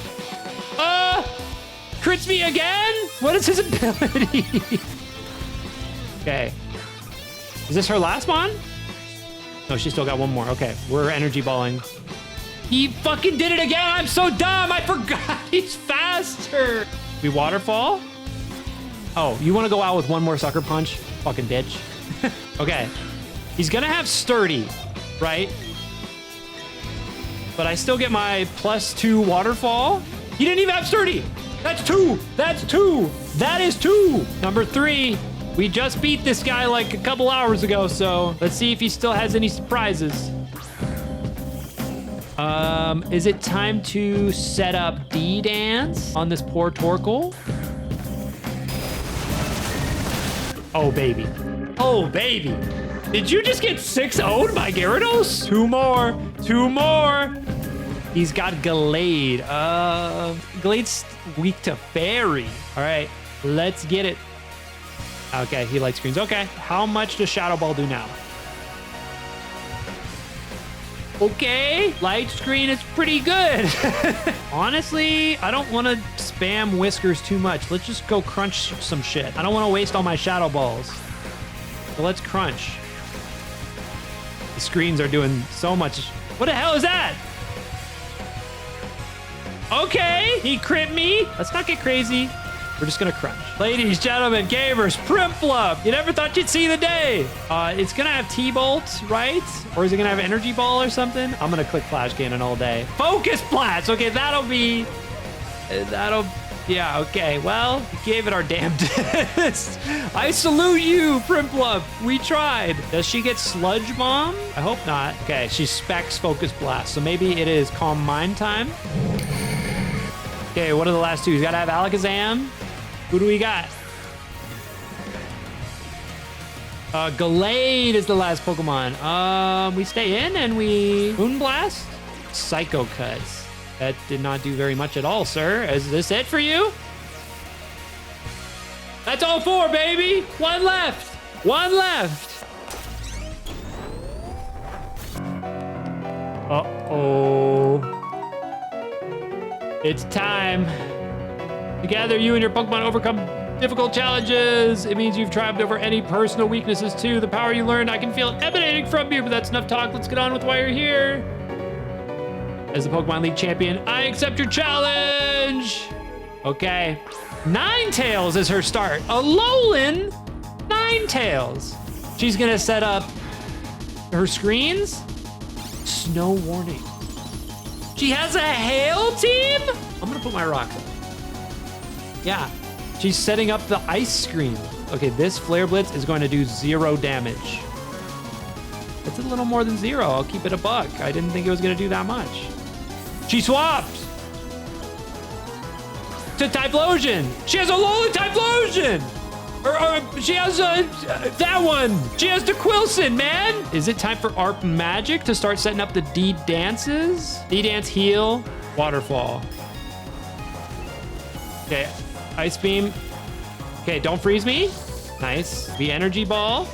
Crits me again? What is his ability? Okay. Is this her last one? No, she still got one more. Okay, we're energy balling. He fucking did it again. I'm so dumb. I forgot he's faster. We waterfall. Oh, you want to go out with one more sucker punch? Fucking bitch. Okay. He's going to have sturdy, right? But I still get my +2 waterfall. He didn't even have sturdy. That's 2. That's 2. That is 2. Number 3. We just beat this guy like a couple hours ago, so let's see if he still has any surprises. Is it time to set up D-Dance on this poor Torkoal? Oh, baby. Oh, baby. Did you just get 6-0'd by Gyarados? 2 more. 2 more. He's got Gallade. Gallade's weak to Fairy. All right, let's get it. Okay, he likes greens. Okay, how much does Shadow Ball do now? Okay, light screen is pretty good. Honestly, I don't want to spam Whiskers too much. Let's just go crunch some shit. I don't want to waste all my Shadow Balls. So let's crunch. The screens are doing so much. What the hell is that? Okay, he crit me. Let's not get crazy. We're just gonna crunch. Ladies, gentlemen, gamers, Prinplup. You never thought you'd see the day. It's gonna have T-Bolt, right? Or is it gonna have Energy Ball or something? I'm gonna click Flash Cannon all day. Focus Blast. Okay, yeah, okay. Well, we gave it our damnedest. I salute you, Prinplup. We tried. Does she get Sludge Bomb? I hope not. Okay, she specs Focus Blast. So maybe it is Calm Mind time. Okay, what are the last two? He's gotta have Alakazam. Who do we got? Gallade is the last Pokemon. We stay in and we Moonblast? Psycho Cuts. That did not do very much at all, sir. Is this it for you? That's all 4, baby. 1 left. 1 left. Uh-oh. It's time. Together, you and your Pokemon overcome difficult challenges. It means you've triumphed over any personal weaknesses, too. The power you learned, I can feel it emanating from you, but that's enough talk. Let's get on with why you're here. As the Pokemon League champion, I accept your challenge. Okay. Ninetales is her start. Alolan Ninetales. She's going to set up her screens. Snow warning. She has a hail team? I'm going to put my rocks up. Yeah, she's setting up the ice screen. Okay, this Flare Blitz is going to do 0 damage. It's a little more than 0. I'll keep it a buck. I didn't think it was going to do that much. She swapped to Typhlosion. She has a Alolan Typhlosion. Or she has that one. She has the Quilson, man. Is it time for ARP Magic to start setting up the D-Dances? D-Dance, Heal, Waterfall. Okay, Ice Beam. Okay, don't freeze me. Nice. The Energy Ball.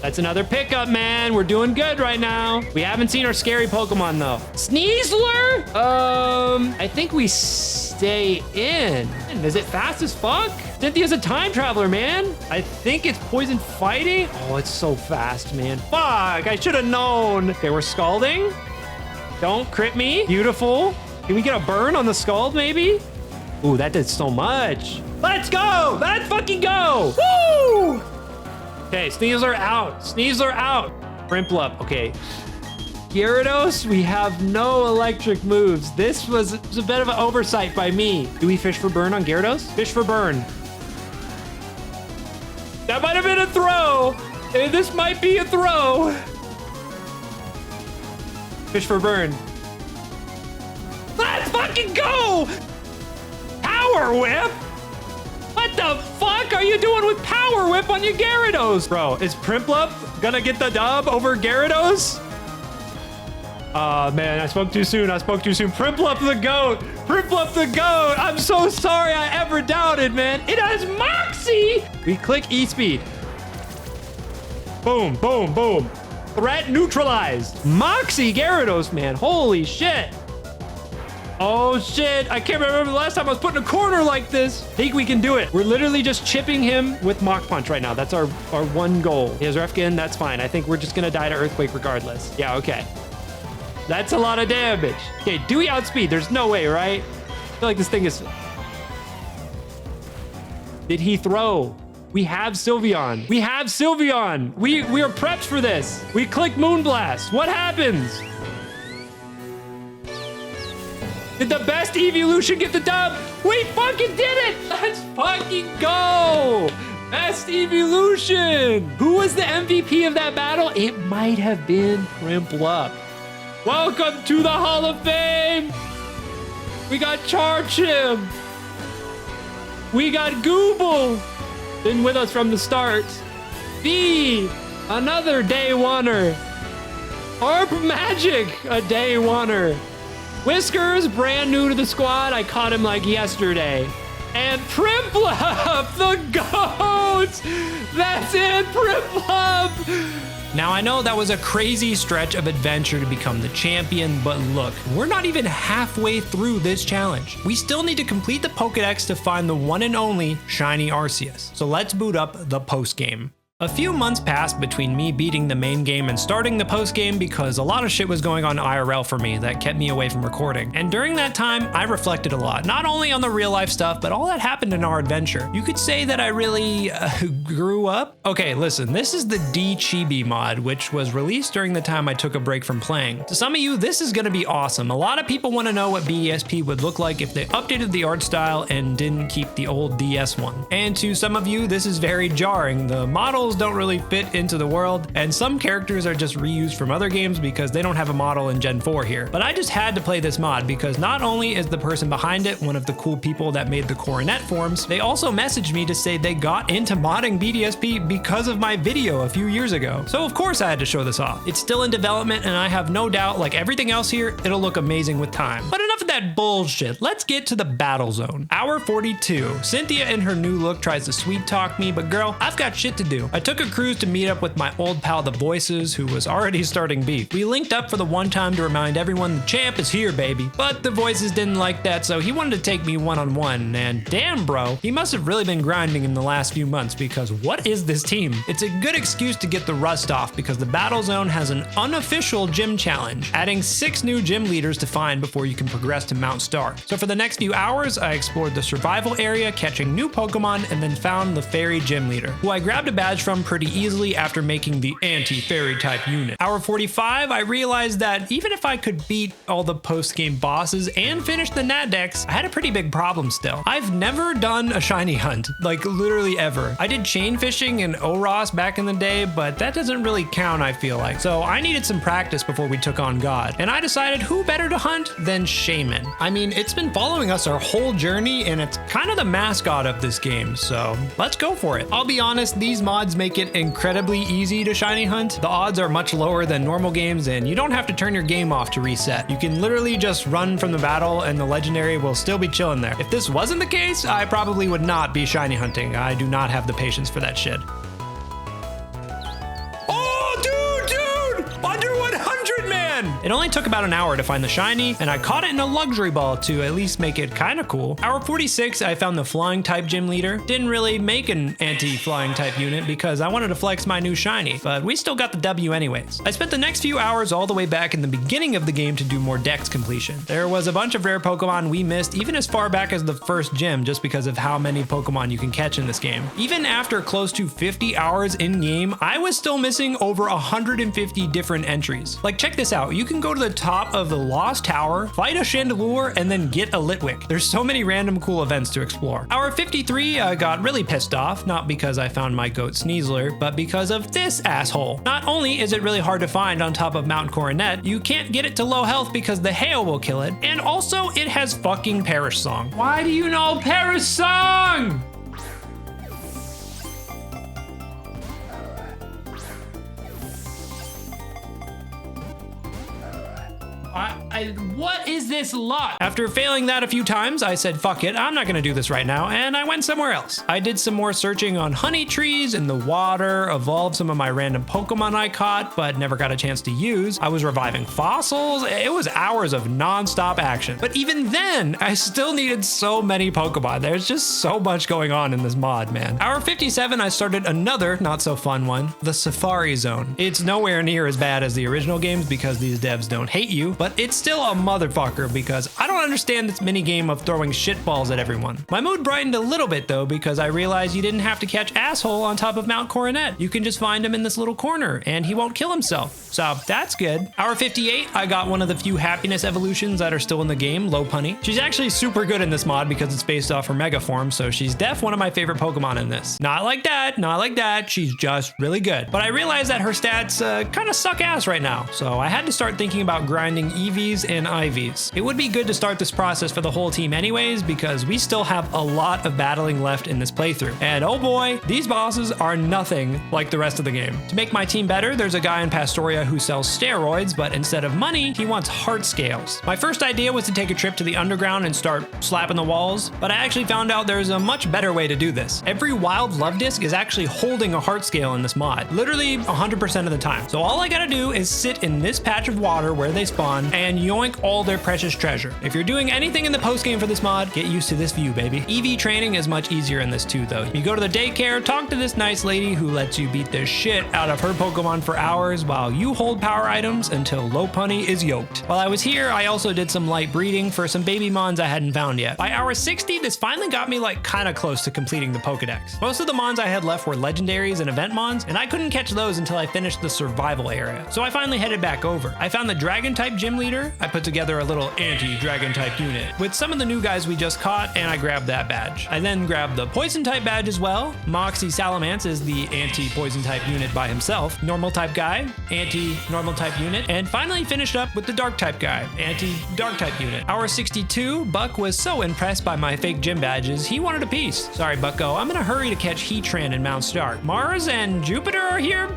That's another pickup, man. We're doing good right now. We haven't seen our scary Pokemon, though. Sneasler? I think we stay in. Is it fast as fuck? Cynthia's a time traveler, man. I think it's poison fighting. Oh, it's so fast, man. Fuck, I should have known. Okay, we're scalding. Don't crit me. Beautiful. Can we get a burn on the scald, maybe? Ooh, that did so much. Let's go. Let's fucking go. Woo! Okay, Sneasler out. Sneasler out. Prinplup. Okay. Gyarados, we have no electric moves. This was a bit of an oversight by me. Do we fish for burn on Gyarados? Fish for burn. That might have been a throw. This might be a throw. Fish for burn. Let's fucking go! Power Whip? What the fuck are you doing with Power Whip on your Gyarados? Bro, is Prinplup gonna get the dub over Gyarados? Man, I spoke too soon. I spoke too soon. Prinplup the GOAT. Prinplup the GOAT. I'm so sorry I ever doubted, man. It has Moxie. We click E-Speed. Boom, boom, boom. Threat neutralized. Moxie Gyarados, man. Holy shit. Oh shit, I can't remember the last time I was put in a corner like this. I think we can do it. We're literally just chipping him with Mach Punch right now. That's our one goal. He has Refkin, that's fine. I think we're just gonna die to Earthquake regardless. Yeah, okay. That's a lot of damage. Okay, Dewey outspeed. There's no way, right? I feel like this thing is... Did he throw? We have Sylveon. We have Sylveon. We are prepped for this. We click Moonblast. What happens? Did the best evolution get the dub? We fucking did it! Let's fucking go! Best evolution! Who was the MVP of that battle? It might have been Primplup. Welcome to the Hall of Fame! We got Charchim! We got Gooble! Been with us from the start. B, another day oneer. Harp Magic, a day oneer. Whiskers, brand new to the squad. I caught him like yesterday. And Primplup, the GOAT! That's it, Primplup! Now, I know that was a crazy stretch of adventure to become the champion, but look, we're not even halfway through this challenge. We still need to complete the Pokedex to find the one and only Shiny Arceus. So let's boot up the post-game. A few months passed between me beating the main game and starting the post game because a lot of shit was going on IRL for me that kept me away from recording. And during that time, I reflected a lot, not only on the real life stuff, but all that happened in our adventure. You could say that I really grew up. Okay, listen, this is the D-Chibi mod, which was released during the time I took a break from playing. To some of you, this is gonna be awesome. A lot of people wanna know what BDSP would look like if they updated the art style and didn't keep the old DS one. And to some of you, this is very jarring. The model don't really fit into the world, and some characters are just reused from other games because they don't have a model in Gen 4 here. But I just had to play this mod because not only is the person behind it one of the cool people that made the Coronet forms, they also messaged me to say they got into modding BDSP because of my video a few years ago. So of course I had to show this off. It's still in development, and I have no doubt, like everything else here, it'll look amazing with time. But enough of that bullshit. Let's get to the battle zone. Hour 42. Cynthia in her new look tries to sweet talk me, but girl, I've got shit to do. I took a cruise to meet up with my old pal The Voices, who was already starting beef. We linked up for the one time to remind everyone the champ is here, baby. But The Voices didn't like that, so he wanted to take me one-on-one, and damn bro, he must have really been grinding in the last few months because what is this team? It's a good excuse to get the rust off because the battle zone has an unofficial gym challenge, adding 6 new gym leaders to find before you can progress to Mount Star. So for the next few hours, I explored the survival area, catching new Pokemon, and then found the fairy gym leader, who I grabbed a badge from pretty easily after making the anti-fairy type unit. Hour 45, I realized that even if I could beat all the post-game bosses and finish the Nadex, I had a pretty big problem still. I've never done a shiny hunt, like literally ever. I did chain fishing in Oros back in the day, but that doesn't really count, I feel like. So I needed some practice before we took on God, and I decided who better to hunt than Shaman. I mean, it's been following us our whole journey, and it's kind of the mascot of this game, so let's go for it. I'll be honest, these mods make it incredibly easy to shiny hunt. The odds are much lower than normal games, and you don't have to turn your game off to reset. You can literally just run from the battle and the legendary will still be chilling there. If this wasn't the case, I probably would not be shiny hunting. I do not have the patience for that shit. Under 100, man! It only took about an hour to find the shiny, and I caught it in a luxury ball to at least make it kind of cool. Hour 46, I found the flying type gym leader. Didn't really make an anti-flying type unit because I wanted to flex my new shiny, but we still got the W anyways. I spent the next few hours all the way back in the beginning of the game to do more dex completion. There was a bunch of rare Pokemon we missed even as far back as the first gym just because of how many Pokemon you can catch in this game. Even after close to 50 hours in game, I was still missing over 150 different entries. Like, check this out. You can go to the top of the Lost Tower, fight a Chandelure, and then get a Litwick. There's so many random cool events to explore. Hour 53, I got really pissed off, not because I found my goat Sneasler, but because of this asshole. Not only is it really hard to find on top of Mount Coronet, you can't get it to low health because the hail will kill it, and also it has fucking Perish Song. Why do you know Perish Song? What is this luck? After failing that a few times, I said, fuck it, I'm not gonna do this right now, and I went somewhere else. I did some more searching on honey trees in the water, evolved some of my random Pokemon I caught, but never got a chance to use. I was reviving fossils. It was hours of non-stop action. But even then, I still needed so many Pokemon. There's just so much going on in this mod, man. Hour 57, I started another not so fun one, the Safari Zone. It's nowhere near as bad as the original games because these devs don't hate you, but it's still a motherfucker because I don't understand this minigame of throwing shitballs at everyone. My mood brightened a little bit though because I realized you didn't have to catch Asshole on top of Mount Coronet. You can just find him in this little corner and he won't kill himself. So that's good. Hour 58, I got one of the few happiness evolutions that are still in the game, Lopunny. She's actually super good in this mod because it's based off her Mega form, so she's one of my favorite Pokemon in this. Not like that, not like that. She's just really good. But I realized that her stats kind of suck ass right now, so I had to start thinking about grinding EVs and IVs. It would be good to start this process for the whole team anyways because we still have a lot of battling left in this playthrough. And oh boy, these bosses are nothing like the rest of the game. To make my team better, there's a guy in Pastoria who sells steroids, but instead of money, he wants heart scales. My first idea was to take a trip to the underground and start slapping the walls, but I actually found out there's a much better way to do this. Every wild love disc is actually holding a heart scale in this mod, literally 100% of the time. So all I gotta do is sit in this patch of water where they spawn and yoink all their precious treasure. If you're doing anything in the post game for this mod, get used to this view, baby. EV training is much easier in this too, though. You go to the daycare, talk to this nice lady who lets you beat the shit out of her Pokemon for hours while you hold power items until Lopunny is yoked. While I was here, I also did some light breeding for some baby mons I hadn't found yet. By hour 60, this finally got me like kinda close to completing the Pokedex. Most of the mons I had left were legendaries and event mons, and I couldn't catch those until I finished the survival area. So I finally headed back over. I found the dragon type gym leader. I put together a little anti-dragon type unit with some of the new guys we just caught, and I grabbed that badge. I then grabbed the poison type badge as well. Moxie Salamence is the anti-poison type unit by himself. Normal type guy, anti-normal type unit, and finally finished up with the dark type guy, anti-dark type unit. Hour 62, Buck was so impressed by my fake gym badges, he wanted a piece. Sorry, Bucko, I'm in a hurry to catch Heatran in Mount Stark. Mars and Jupiter are here?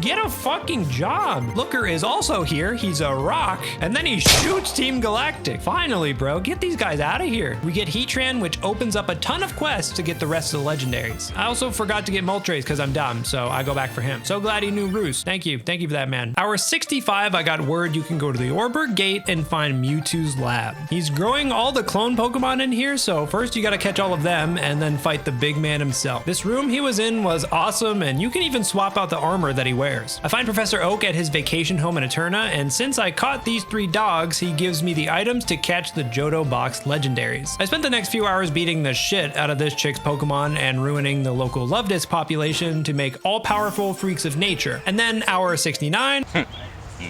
Get a fucking job. Looker is also here. He's a rock. And then he shoots Team Galactic. Finally, bro, get these guys out of here. We get Heatran, which opens up a ton of quests to get the rest of the legendaries. I also forgot to get Moltres because I'm dumb, so I go back for him. So glad he knew Roos. Thank you for that, man. Hour 65, I got word you can go to the Orberg Gate and find Mewtwo's lab. He's growing all the clone Pokemon in here, so first you gotta catch all of them and then fight the big man himself. This room he was in was awesome, and you can even swap out the armor that he wears. I find Professor Oak at his vacation home in Eterna, and since I caught these 3 dogs, he gives me the items to catch the Johto box legendaries. I spent the next few hours beating the shit out of this chick's Pokemon and ruining the local Love Disc population to make all-powerful freaks of nature. And then hour 69,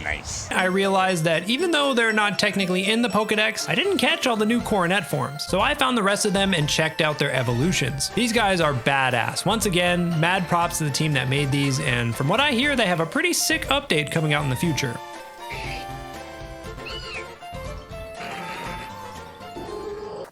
Nice. I realized that even though they're not technically in the Pokedex, I didn't catch all the new Coronet forms. So I found the rest of them and checked out their evolutions. These guys are badass. Once again, mad props to the team that made these, and from what I hear, they have a pretty sick update coming out in the future.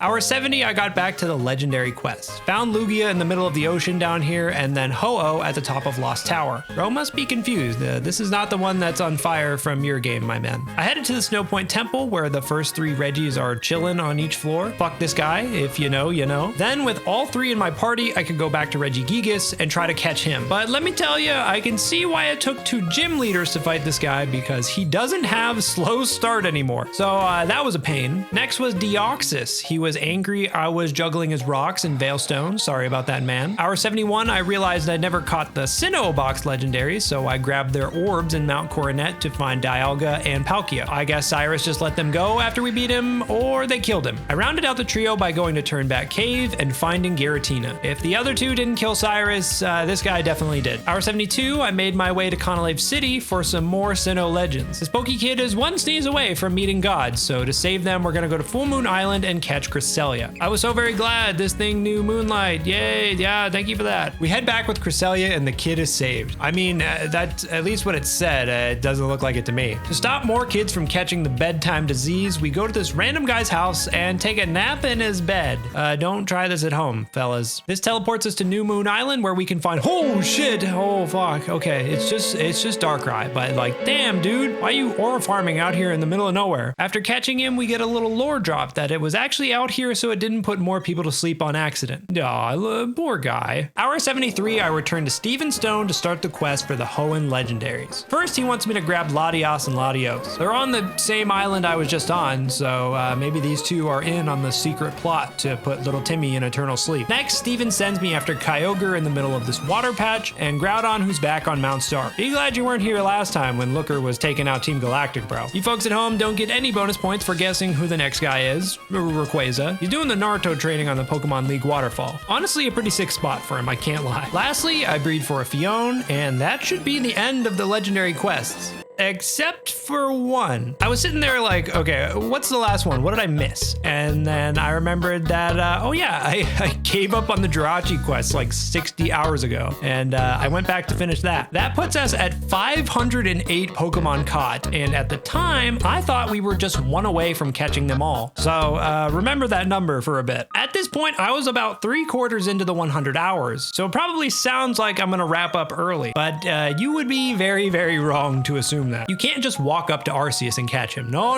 Hour 70, I got back to the legendary quest. Found Lugia in the middle of the ocean down here, and then Ho-Oh at the top of Lost Tower. Bro must be confused. This is not the one that's on fire from your game, my man. I headed to the Snow Point Temple, where the first 3 Reggies are chilling on each floor. Fuck this guy, if you know, you know. Then, with all 3 in my party, I could go back to Regigigas and try to catch him. But let me tell you, I can see why it took 2 gym leaders to fight this guy, because he doesn't have slow start anymore. So that was a pain. Next was Deoxys. He was angry I was juggling his rocks in Veilstone. Sorry about that, man. Hour 71, I realized I'd never caught the Sinnoh box legendaries, so I grabbed their orbs in Mount Coronet to find Dialga and Palkia. I guess Cyrus just let them go after we beat him, or they killed him. I rounded out the trio by going to Turnback Cave and finding Giratina. If the other 2 didn't kill Cyrus, this guy definitely did. Hour 72, I made my way to Conolave City for some more Sinnoh legends. This Poke Kid is 1 sneeze away from meeting gods, so to save them, we're gonna go to Full Moon Island and catch Cresselia. I was so very glad this thing knew Moonlight. Yay, yeah, thank you for that. We head back with Cresselia and the kid is saved. I mean, that's at least what it said. It doesn't look like it to me. To stop more kids from catching the bedtime disease, we go to this random guy's house and take a nap in his bed. Don't try this at home, fellas. This teleports us to New Moon Island where we can find, oh shit, oh fuck. Okay, it's just Darkrai, but like, damn dude, why are you aura farming out here in the middle of nowhere? After catching him, we get a little lore drop that it was actually out here so it didn't put more people to sleep on accident. Aw, poor guy. Hour 73, I return to Steven Stone to start the quest for the Hoenn legendaries. First, he wants me to grab Latios and Latios. They're on the same island I was just on, so maybe these two are in on the secret plot to put little Timmy in eternal sleep. Next, Steven sends me after Kyogre in the middle of this water patch and Groudon who's back on Mount Star. Be glad you weren't here last time when Looker was taking out Team Galactic, bro. You folks at home don't get any bonus points for guessing who the next guy is. Rayquaza. He's doing the Naruto training on the Pokemon League waterfall. Honestly, a pretty sick spot for him, I can't lie. Lastly, I breed for a Fion, and that should be the end of the legendary quests. Except for one. I was sitting there like, okay, what's the last one? What did I miss? And then I remembered that, oh yeah, I gave up on the Jirachi quest like 60 hours ago. And I went back to finish that. That puts us at 508 Pokemon caught. And at the time, I thought we were just one away from catching them all. So remember that number for a bit. At this point, I was about 3/4 into the 100 hours. So it probably sounds like I'm gonna wrap up early, but you would be very, very wrong to assume that. You can't just walk up to Arceus and catch him. No.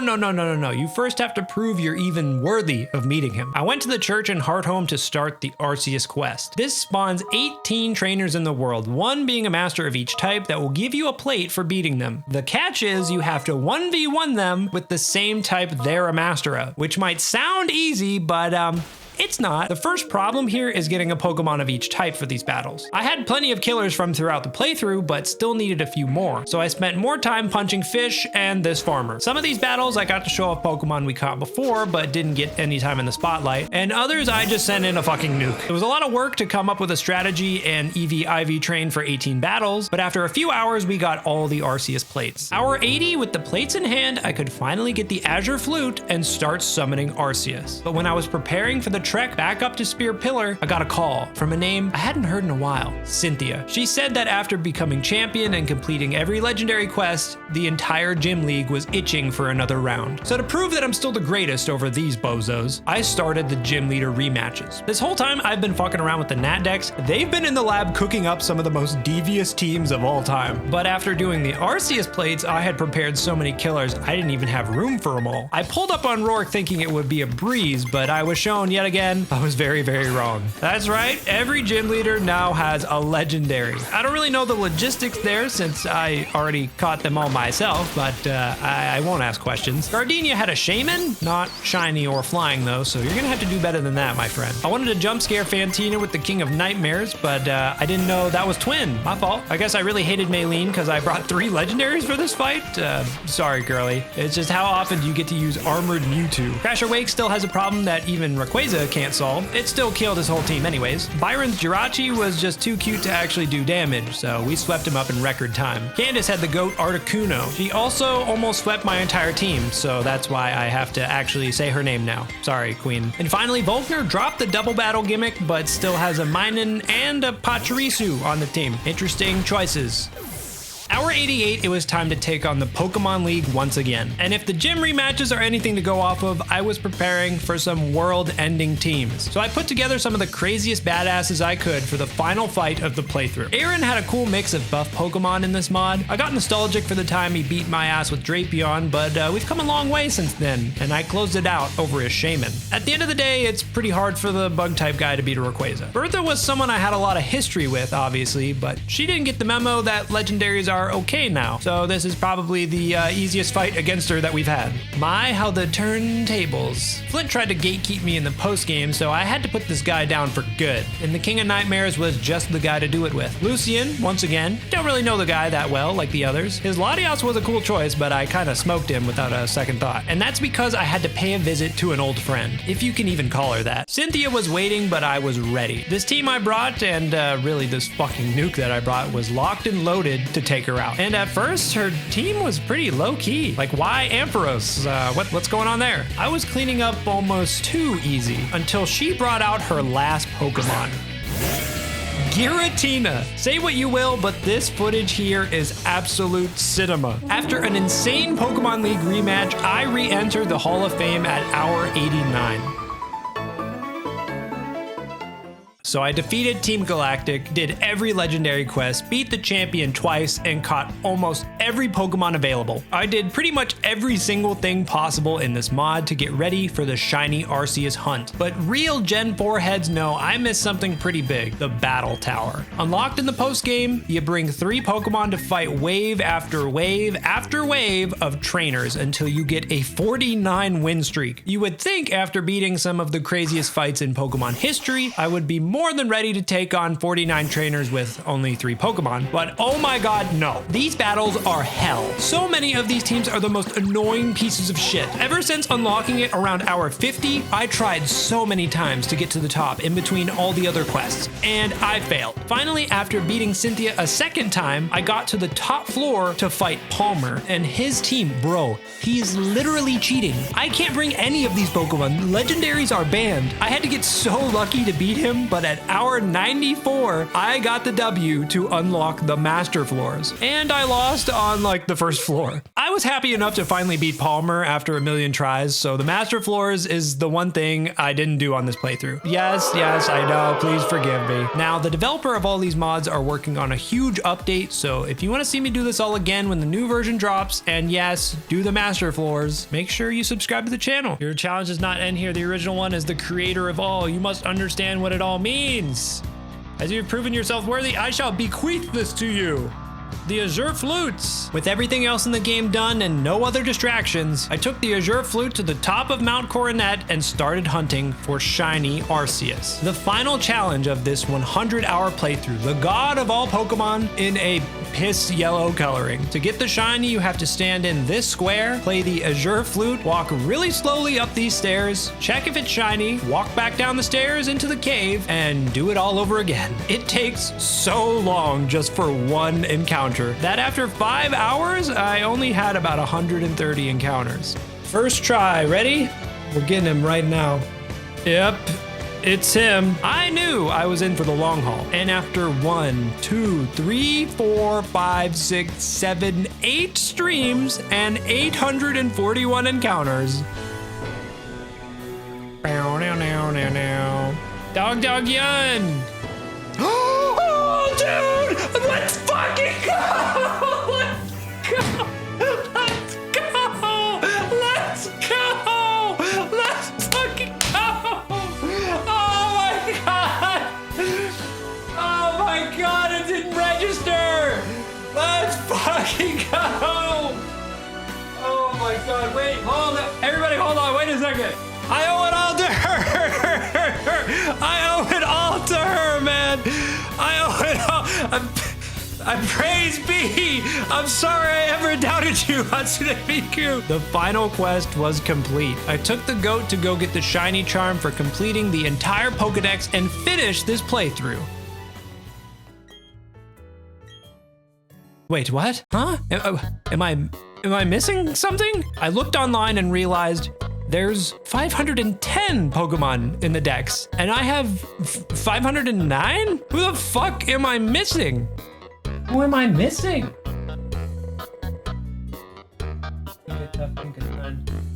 You first have to prove you're even worthy of meeting him. I went to the church in Hearthome to start the Arceus quest. This spawns 18 trainers in the world, one being a master of each type that will give you a plate for beating them. The catch is you have to 1v1 them with the same type they're a master of, which might sound easy, but it's not. The first problem here is getting a Pokemon of each type for these battles. I had plenty of killers from throughout the playthrough, but still needed a few more. So I spent more time punching fish and this farmer. Some of these battles I got to show off Pokemon we caught before, but didn't get any time in the spotlight. And others I just sent in a fucking nuke. It was a lot of work to come up with a strategy and EV/IV train for 18 battles, but after a few hours, we got all the Arceus plates. Hour 80, with the plates in hand, I could finally get the Azure Flute and start summoning Arceus. But when I was preparing for the trek back up to Spear Pillar, I got a call from a name I hadn't heard in a while, Cynthia. She said that after becoming champion and completing every legendary quest, the entire gym league was itching for another round. So to prove that I'm still the greatest over these bozos, I started the gym leader rematches. This whole time I've been fucking around with the Nat decks. They've been in the lab cooking up some of the most devious teams of all time. But after doing the Arceus plates, I had prepared so many killers, I didn't even have room for them all. I pulled up on Rourke thinking it would be a breeze, but I was shown yet again I was very, very wrong. That's right, every gym leader now has a legendary. I don't really know the logistics there since I already caught them all myself, but I won't ask questions. Gardenia had a shaman, not shiny or flying though, so you're gonna have to do better than that, my friend. I wanted to jump scare Fantina with the King of Nightmares, but I didn't know that was twin. My fault. I guess I really hated Maylene because I brought 3 legendaries for this fight. Sorry, girly. It's just how often do you get to use armored Mewtwo? Crasher Wake still has a problem that even Rayquaza can't solve. It still killed his whole team anyways. Byron's Jirachi was just too cute to actually do damage, so we swept him up in record time. Candace had the goat Articuno. She also almost swept my entire team, so that's why I have to actually say her name now. Sorry, queen. And finally, Volkner dropped the double battle gimmick, but still has a Minun and a Pachirisu on the team. Interesting choices. Hour 88, it was time to take on the Pokemon League once again. And if the gym rematches are anything to go off of, I was preparing for some world-ending teams. So I put together some of the craziest badasses I could for the final fight of the playthrough. Aaron had a cool mix of buff Pokemon in this mod. I got nostalgic for the time he beat my ass with Drapion, but we've come a long way since then, and I closed it out over his Shaman. At the end of the day, it's pretty hard for the Bug-type guy to beat a Rayquaza. Bertha was someone I had a lot of history with, obviously, but she didn't get the memo that legendaries are okay now, so this is probably the easiest fight against her that we've had. My, how the turntables. Flint tried to gatekeep me in the postgame, so I had to put this guy down for good, and the King of Nightmares was just the guy to do it with. Lucian, once again, don't really know the guy that well like the others. His Latios was a cool choice, but I kinda smoked him without a second thought, and that's because I had to pay a visit to an old friend, if you can even call her her that. Cynthia was waiting, but I was ready. This team I brought, and really this fucking nuke that I brought, was locked and loaded to take her out. And at first, her team was pretty low-key. Like, why Ampharos? What's going on there? I was cleaning up almost too easy until she brought out her last Pokemon. Giratina. Say what you will, but this footage here is absolute cinema. After an insane Pokemon League rematch, I re-entered the Hall of Fame at hour 89. So I defeated Team Galactic, did every legendary quest, beat the champion twice, and caught almost every Pokemon available. I did pretty much every single thing possible in this mod to get ready for the shiny Arceus hunt. But real Gen 4 heads know I missed something pretty big, the Battle Tower. Unlocked in the post-game, you bring 3 Pokemon to fight wave after wave after wave of trainers until you get a 49 win streak. You would think after beating some of the craziest fights in Pokemon history, I would be more than ready to take on 49 trainers with only 3 Pokemon, but oh my god, no. These battles are hell. So many of these teams are the most annoying pieces of shit. Ever since unlocking it around hour 50, I tried so many times to get to the top in between all the other quests, and I failed. Finally, after beating Cynthia a second time, I got to the top floor to fight Palmer, and his team, bro, he's literally cheating. I can't bring any of these Pokemon. Legendaries are banned. I had to get so lucky to beat him, but at hour 94, I got the W to unlock the master floors. And I lost on like the first floor. I was happy enough to finally beat Palmer after a million tries, so the master floors is the one thing I didn't do on this playthrough. Yes, I know, please forgive me. Now, the developer of all these mods are working on a huge update, so if you want to see me do this all again when the new version drops, and yes, do the master floors, make sure you subscribe to the channel. Your challenge does not end here. The original one is the creator of all. You must understand what it all means. As you've proven yourself worthy, I shall bequeath this to you. The Azure Flutes. With everything else in the game done and no other distractions, I took the Azure Flute to the top of Mount Coronet and started hunting for shiny Arceus. The final challenge of this 100-hour playthrough, the god of all Pokemon in a piss yellow coloring. To get the shiny, you have to stand in this square, play the Azure Flute, walk really slowly up these stairs, check if it's shiny, walk back down the stairs into the cave, and do it all over again. It takes so long just for one encounter that after 5 hours, I only had about 130 encounters. First try, ready? We're getting him right now. Yep. It's him. I knew I was in for the long haul. And after 1, 2, 3, 4, 5, 6, 7, 8 streams and 841 encounters. Dog Yun. Oh, dude! Let's fucking go! Let's go! Let's go! Let's fucking go! Oh my god! Oh my god, it didn't register! Let's fucking go! Oh my god, wait, hold on. Everybody hold on, wait a second. I owe it all to her! I owe it all to her, man! I owe it all. I'm praise be! I'm sorry I ever doubted you, Hatsune Miku! The final quest was complete. I took the goat to go get the shiny charm for completing the entire Pokedex and finish this playthrough. Wait, what? Huh? Am I missing something? I looked online and realized there's 510 Pokemon in the dex, and I have 509? Who the fuck am I missing? Who am I missing?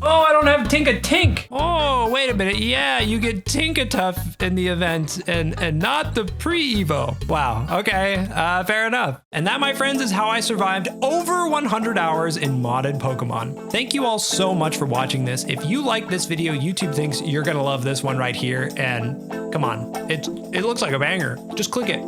Oh, I don't have Tinkatink. Oh, wait a minute. Yeah, you get Tinkatuff in the event and not the pre-Evo. Wow, okay, fair enough. And that, my friends, is how I survived over 100 hours in modded Pokemon. Thank you all so much for watching this. If you like this video, YouTube thinks you're gonna love this one right here. And come on, it looks like a banger. Just click it.